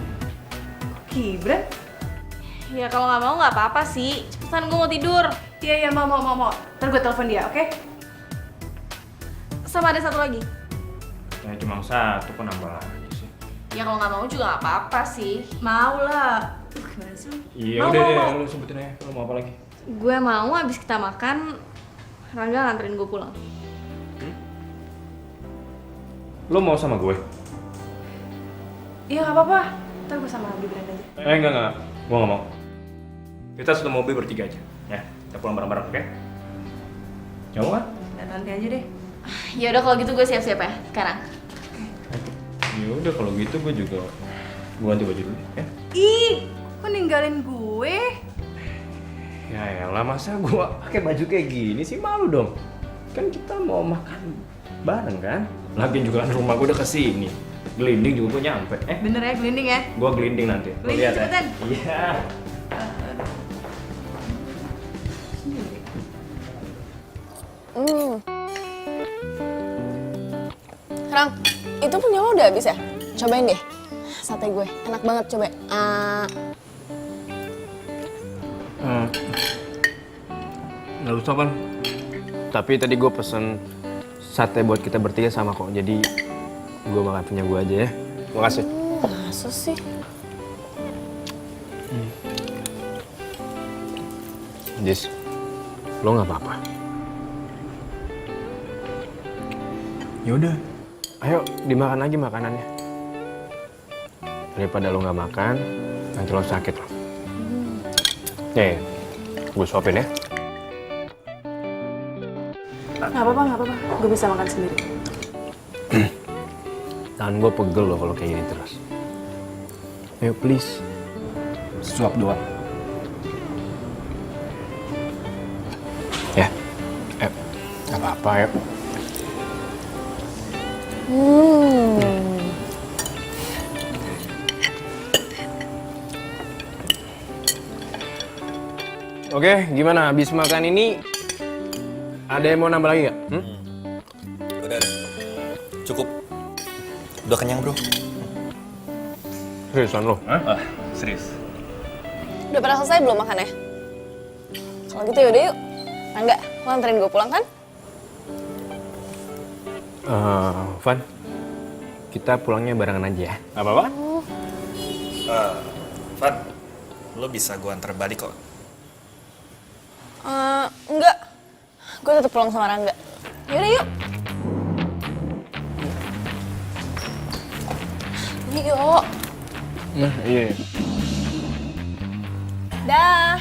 Gibran? Ya kalau nggak mau nggak apa-apa sih. Cepetan gue mau tidur. Iya mau. Ntar gue telepon dia, oke? Sama ada satu lagi. Ya cuma satu, kok nambah lagi sih. Ya kalau nggak mau juga nggak apa-apa sih. Mau lah. Gimana sih lu? Iya Mau, udah mau, deh, mau. lu sebutin aja. Lu mau apa lagi? Gue mau abis kita makan, Rangga nganterin gue pulang. Lu mau sama gue? Iya nggak apa-apa. Ntar gue sama Gibran aja. Enggak. Gue nggak mau. Kita satu mobil bertiga aja. Ya, kita pulang bareng-bareng, oke? Mau kan? Dan nanti aja deh. Ya udah kalau gitu gue siap-siap ya sekarang. Ya udah kalau gitu gue juga ganti baju dulu ya. Ih, kok ninggalin gue? Ya elah, masa gue pakai baju kayak gini sih, malu dong. Kan kita mau makan bareng kan? Lagian juga kan rumah gue udah kesini. Gelinding juga gue nyampe. Bener ya, gelinding ya? Gue gelinding nanti. Lo Gelinding, lihat ya. cepetan. Iya. Rang, itu punya lo udah habis ya? Cobain deh. Sate gue, enak banget, coba. Nggak usah kan. Tapi tadi gue pesen sate buat kita bertiga sama kok. Jadi gue makan punya gue aja ya. Makasih. Masa sih? Jis, lo nggak apa-apa. Yaudah. Ayo dimakan aja makanannya. Daripada lo nggak makan, nanti lo sakit lo. Nih, gue suapin ya. Nggak apa-apa. Gue bisa makan sendiri. Tangan gue pegel lo kalau kayak gini terus. Ayo please. Suap doang. Ya, nggak apa-apa ya. Oke, gimana? Habis makan ini, ada yang mau nambah lagi nggak? Udah. Cukup. Udah kenyang, bro. Seriusan lo? Serius. Udah pada selesai belum makannya? Kalau gitu yaudah yuk. Rangga, lo anterin gue pulang kan? Van, kita pulangnya barengan aja ya. Gak apa-apa? Van, lo bisa gue antar balik kok. Enggak. Gue tetap pulang sama Rangga. Yaudah yuk. Yuk. Nah, iya. Dah.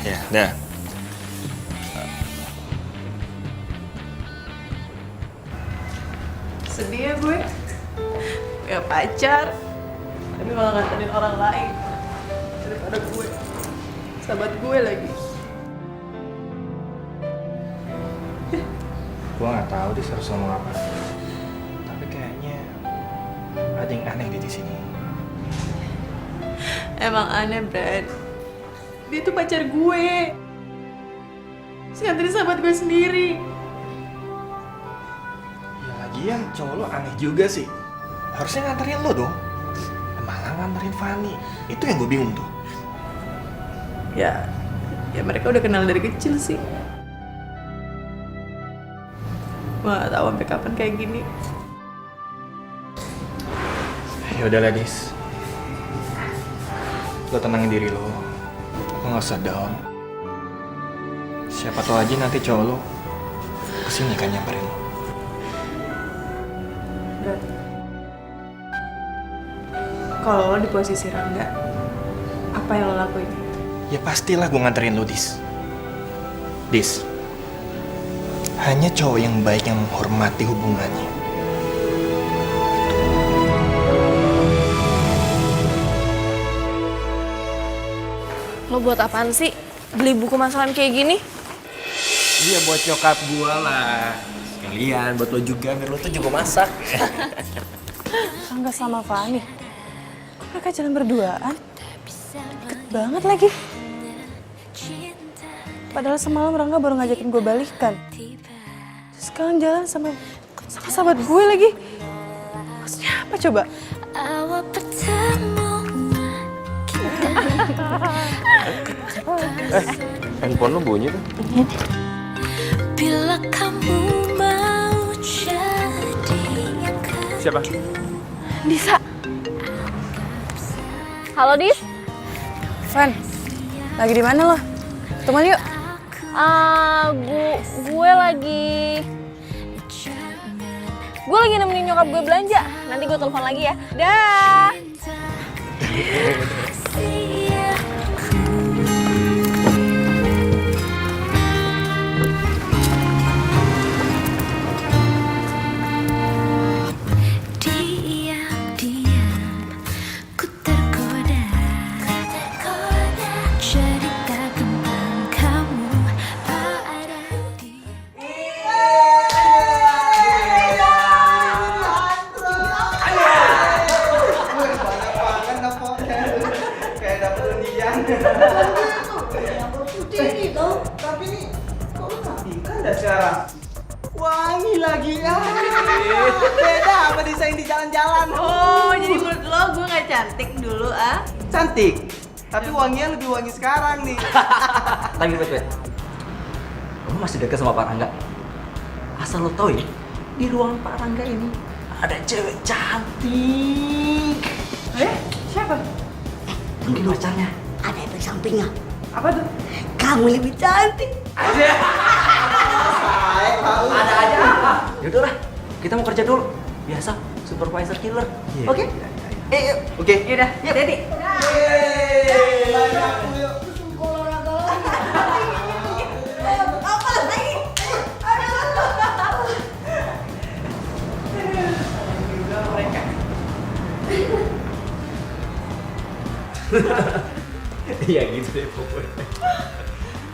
Ya, dah. Sedih ya gue. Punya pacar. Tapi malah nganterin orang lain. Daripada gue. Sahabat gue lagi. Gue nggak tahu dia harus ngomong apa. Tapi kayaknya ada yang aneh di sini. Emang aneh, Brad. Dia tuh pacar gue. Terus nganterin sahabat gue sendiri. Ya lagian cowok lo aneh juga sih. Harusnya nganterin lo dong. Malah nganterin Fanny. Itu yang gue bingung tuh. Ya mereka udah kenal dari kecil sih. Gue gak tahu sampai kapan kayak gini. Ya udah lah, Dis. Lo tenangin diri lo. Lo nggak usah down. Siapa tahu aja nanti cowok lo kesini kan nyamperin lo. Brad, kalau lo di posisi Rangga, apa yang lo lakuin? Ya pastilah gue nganterin lo, Dis. Dis, hanya cowok yang baik yang menghormati hubungannya. Lo buat apaan sih? Beli buku masakan kayak gini? Iya buat nyokap gua lah. Sekalian buat lo juga, biar lo tuh juga masak. Enggak sama Fani. Mereka jalan berduaan. Deket banget lagi. Padahal semalam Rangga baru ngajakin gue balikan. Terus sekarang jalan sama sahabat gue lagi. Maksudnya apa coba? Handphone lu bunyi tuh. Bila kamu mau jadi Siapa? Disa. Halo Dis. Van, lagi di mana lo? Ketemuan yuk. Gue lagi nemenin nyokap gue belanja. Nanti gue telepon lagi ya. Dah. diam-diam ku tergoda cerita tentang kamu pada dia. Wangi lagi ya. Beda sama desain di jalan-jalan. Oh, jadi menurut lo gue gak cantik dulu ah? Cantik. Tapi wanginya lebih wangi sekarang nih. Tapi wait. Kamu masih dekat sama Pak Rangga? Asal lo tau ya, di ruangan Pak Rangga ini ada cewek cantik. Siapa? Mungkin pacarnya. Ada efek sampingnya. Apa tuh? Kamu lebih cantik. Ada aja. Yaudah lah, kita mau kerja dulu. Biasa, supervisor killer. Oke? Yuk. Oke. Yaudah, yuk Dedi. Iya gitu deh pokoknya.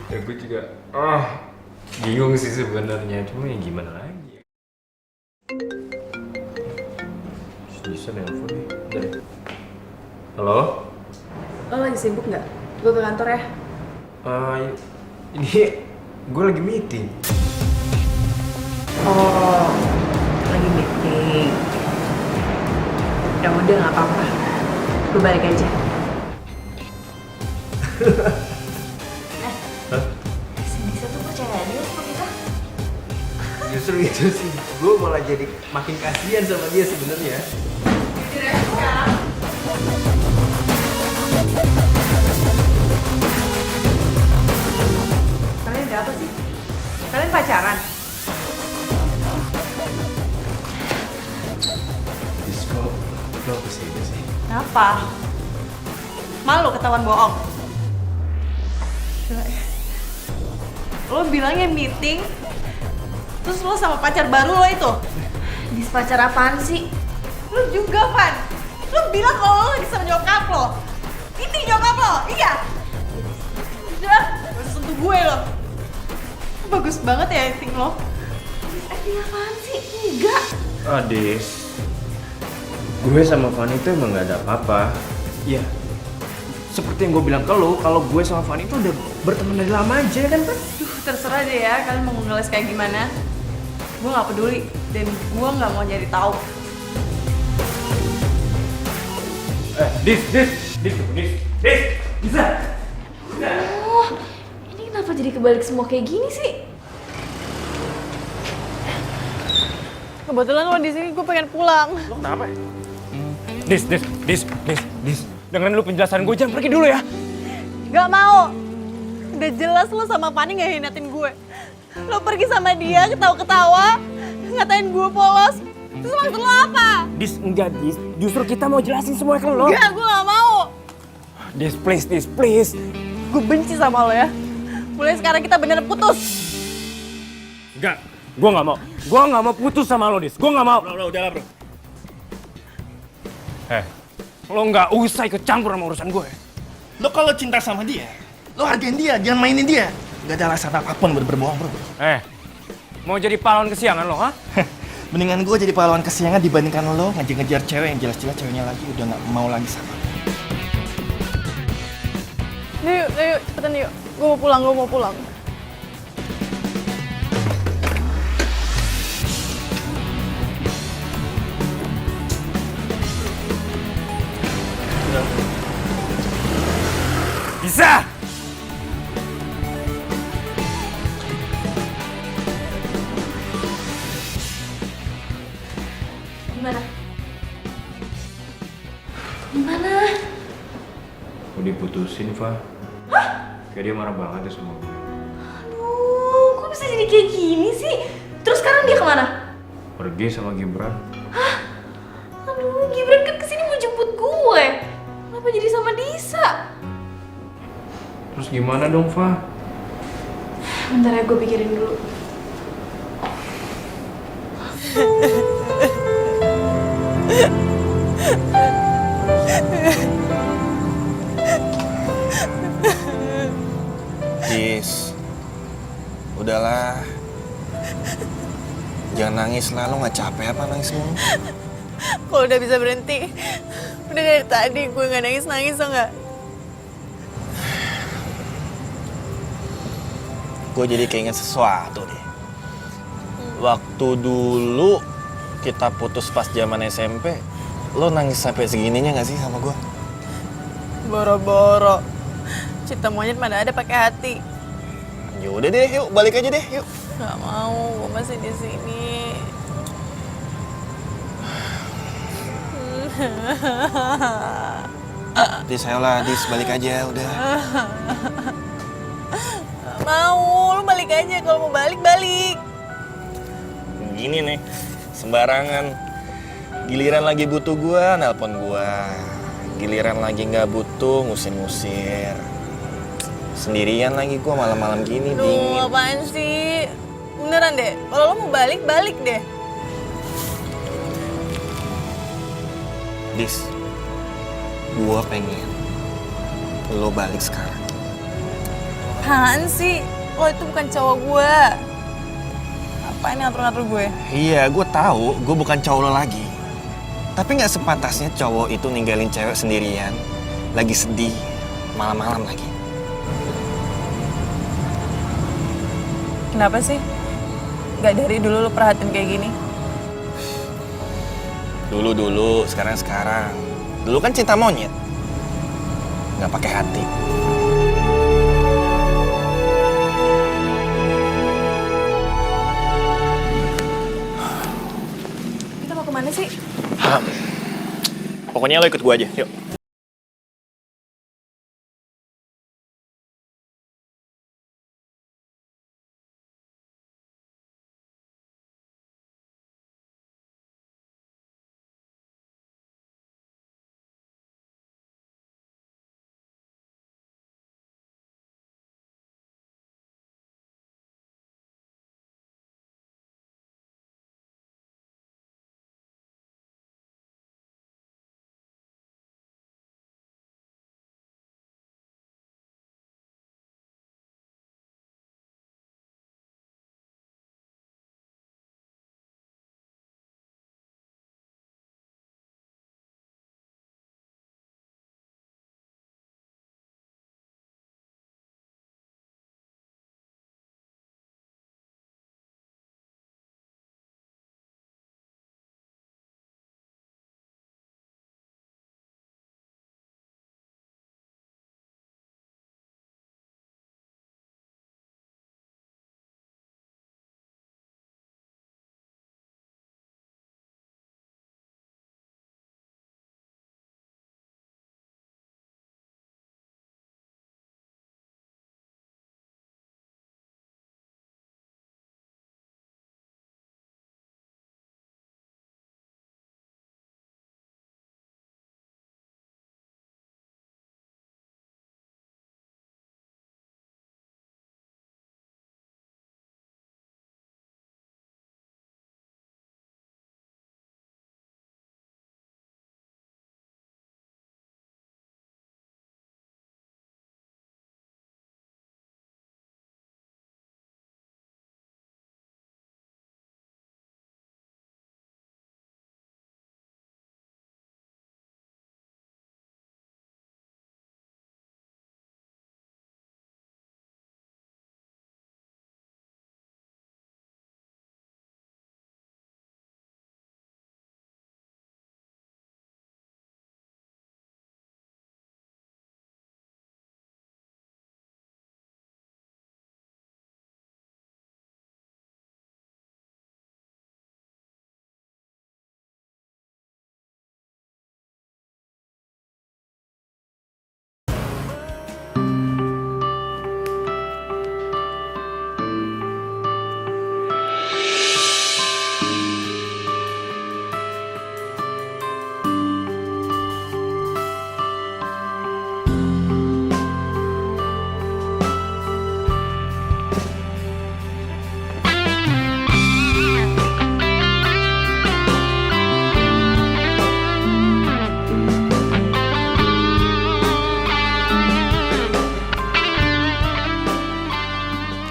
Ya gue juga bingung sih sebenarnya, cuma ya gimana lagi. Bisa nelfon nih. Dari. Halo? Lo lagi sibuk nggak? Gue ke kantor ya. Ini gue lagi meeting. Oh, lagi meeting. Ya udah nggak apa-apa. Gue balik aja. Bisa tuh percaya dia sama kita. Justru itu sih, gue malah jadi makin kasihan sama dia sebenarnya. Kalian ada apa sih? Kalian pacaran? Disko, lo kesini sih. Kenapa? Malu ketahuan bohong? Lo bilangnya meeting, terus lo sama pacar baru lo itu? Dis, pacar apaan sih? Lo juga, Van. Lo bilang kalau lo lagi sama nyokap lo. Ini nyokap lo, iya? Udah, gak usah sentuh gue lo. Bagus banget ya acting lo. Acting apaan sih? Enggak. Adis, gue sama Fanny itu emang gak ada apa-apa. Iya, seperti yang gue bilang ke lo, kalau gue sama Fanny itu udah berteman dari lama aja kan, Pan? Duh, terserah deh ya, kalian mau ngeles kayak gimana. Gue gak peduli, dan gue gak mau nyari tahu. Dis, bisa? Oh, ini kenapa jadi kebalik semua kayak gini sih? Kebetulan lo di sini, gue pengen pulang. Lo kenapa? Dis. Dengerin lu penjelasan gue, jangan pergi dulu ya. Gak mau. Udah jelas lo sama Fanny gak hinatin gue. Lo pergi sama dia, ketawa-ketawa, ngatain gue polos. Terus maksud lo apa? Dis, enggak Dis. Justru kita mau jelasin semua ke lo. Enggak, gue gak mau. Dis, please. Gue benci sama lo ya. Mulai sekarang kita bener putus. Enggak, gue gak mau. Gue gak mau putus sama lo, Dis. Gue gak mau. Bro, udah lah bro. Lo gak usah ikut campur sama urusan gue. Lo kalau cinta sama dia, Lo hargain dia, jangan mainin dia. Gak ada alasan apapun buat berbohong, bro. Mau jadi pahlawan kesiangan lo, ha? Mendingan gue jadi pahlawan kesiangan dibandingkan lo ngejar-ngejar cewek yang jelas-jelas ceweknya lagi udah gak mau lagi sama lo. Yuk, cepetan yuk. Gue mau pulang. Bisa! Gimana? Gimana? Udah diputusin, Fa. Kayak dia marah banget ya sama gue. Aduh, kok bisa jadi kayak gini sih? Terus sekarang dia kemana? Pergi sama Gibran. Aduh, Gibran kan kesini mau jemput gue. Kenapa jadi sama Disa? Terus gimana dong, Fa? Bentar ya, gue pikirin dulu. Dis, udahlah. Jangan nangis lah, lo gak capek apa nangis mulu? Kalau udah bisa berhenti, udah dari tadi gue nggak nangis tau nggak? Gue jadi keinget sesuatu deh. Waktu dulu kita putus pas zaman SMP, lo nangis sampai segininya gak sih sama gue? Boro-boro. Cinta monyet mana ada pakai hati. Yaudah deh, yuk balik aja deh, yuk. Gak mau, gue masih di sini. Dis, ayolah, Dis, balik aja, udah. Gak mau, lu balik aja. Kalau mau balik. Gini nih, sembarangan. Giliran lagi butuh gua, nelpon gua. Giliran lagi nggak butuh, ngusir-ngusir. Sendirian lagi gua malam-malam gini, Duh, dingin. apaan sih? Beneran deh, kalau lo mau balik deh. Dis, gua pengen lo balik sekarang. Apaan sih? Lo itu bukan cowok gue. Apa ini ngatur-ngatur gue? Iya, gua tahu, gua bukan cowok lo lagi. Tapi nggak sepantasnya cowok itu ninggalin cewek sendirian, lagi sedih, malam-malam lagi. Kenapa sih? Gak dari dulu lo perhatiin kayak gini? Dulu, sekarang. Dulu kan cinta monyet, nggak pakai hati. Kita mau kemana sih? Pokoknya lo ikut gua aja, yuk.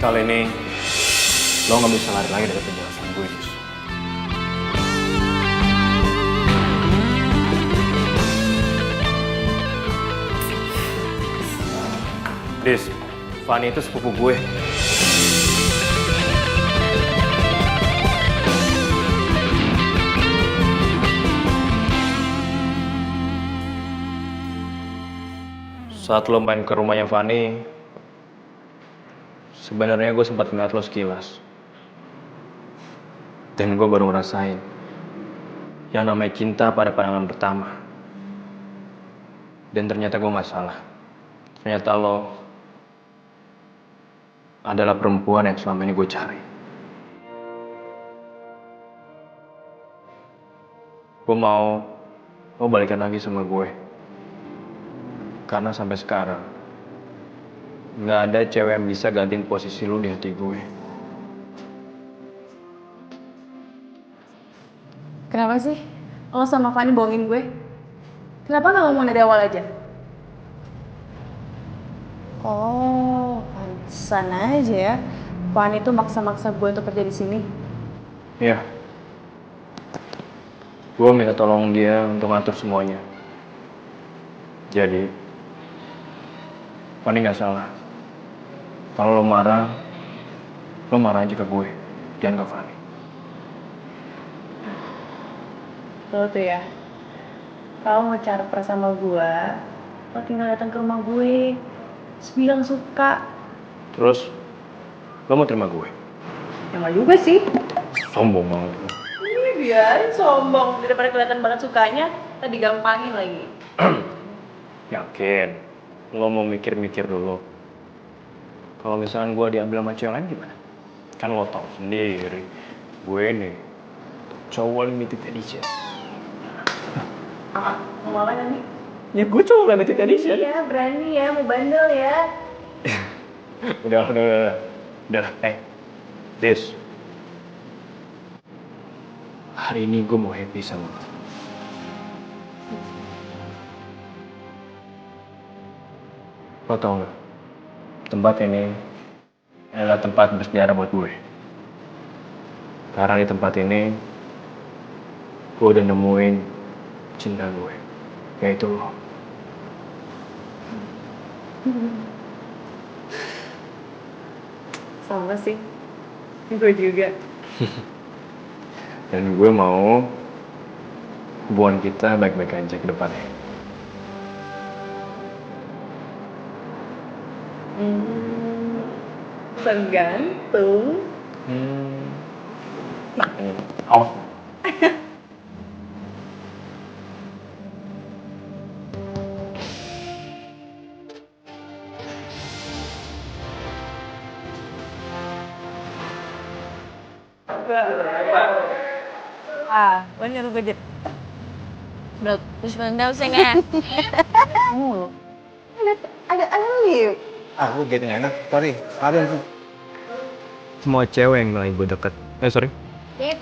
Kali ini lo nggak bisa lari lagi dari penjelasan gue, Dis. Dis, Fanny itu sepupu gue. Saat lo main ke rumahnya Fanny, sebenarnya gue sempat ngeliat lo sekilas. Dan gue baru ngerasain yang namanya cinta pada pandangan pertama. Dan ternyata gue gak salah. Ternyata lo adalah perempuan yang selama ini gue cari. Gue mau lo balikan lagi sama gue. Karena sampai sekarang nggak ada cewek yang bisa gantiin posisi lu di hati gue. Kenapa sih lo sama Fanny bohongin gue? Kenapa nggak ngomong dari awal aja? Oh, pantesan aja ya. Fanny tuh maksa-maksa gue untuk kerja di sini. Iya. Gue minta tolong dia untuk ngatur semuanya. Jadi, Fanny nggak salah. Kalau lo marah aja ke gue, jangan ke Fanny. Lo tuh ya, kalau mau caper sama gue, lo tinggal datang ke rumah gue, terus bilang suka. Terus, lo mau terima gue? Ya nggak juga sih. Sombong banget. Biarin sombong, daripada kelihatan banget sukanya, tadi gampangin lagi. Yakin? Lo mau mikir-mikir dulu. Kalau misalkan gue diambil sama cewek lain gimana? Kan lo tau sendiri, gue nih cowok limited edition. Mau apa nanti? Ya gue cowok limited edition. Iya, berani ya, mau bandel ya. Udah. Dis. Hari ini gue mau happy sama lo. Lo tau gak? Tempat ini adalah tempat bersejarah buat gue. Karena di tempat ini, gue udah nemuin cinta gue. Yaitu lo. Sama sih, gue juga. Dan gue mau hubungan kita baik-baik aja ke depannya. Tergantung. Awas. Vẫn cho tôi cái dịch. Được, tôi sẽ đâu sang Nga. Ada nhiều. Aku gitu nggak enak, sorry. Maafin. Semua cewek yang bilang gue deket. Sorry. Yep.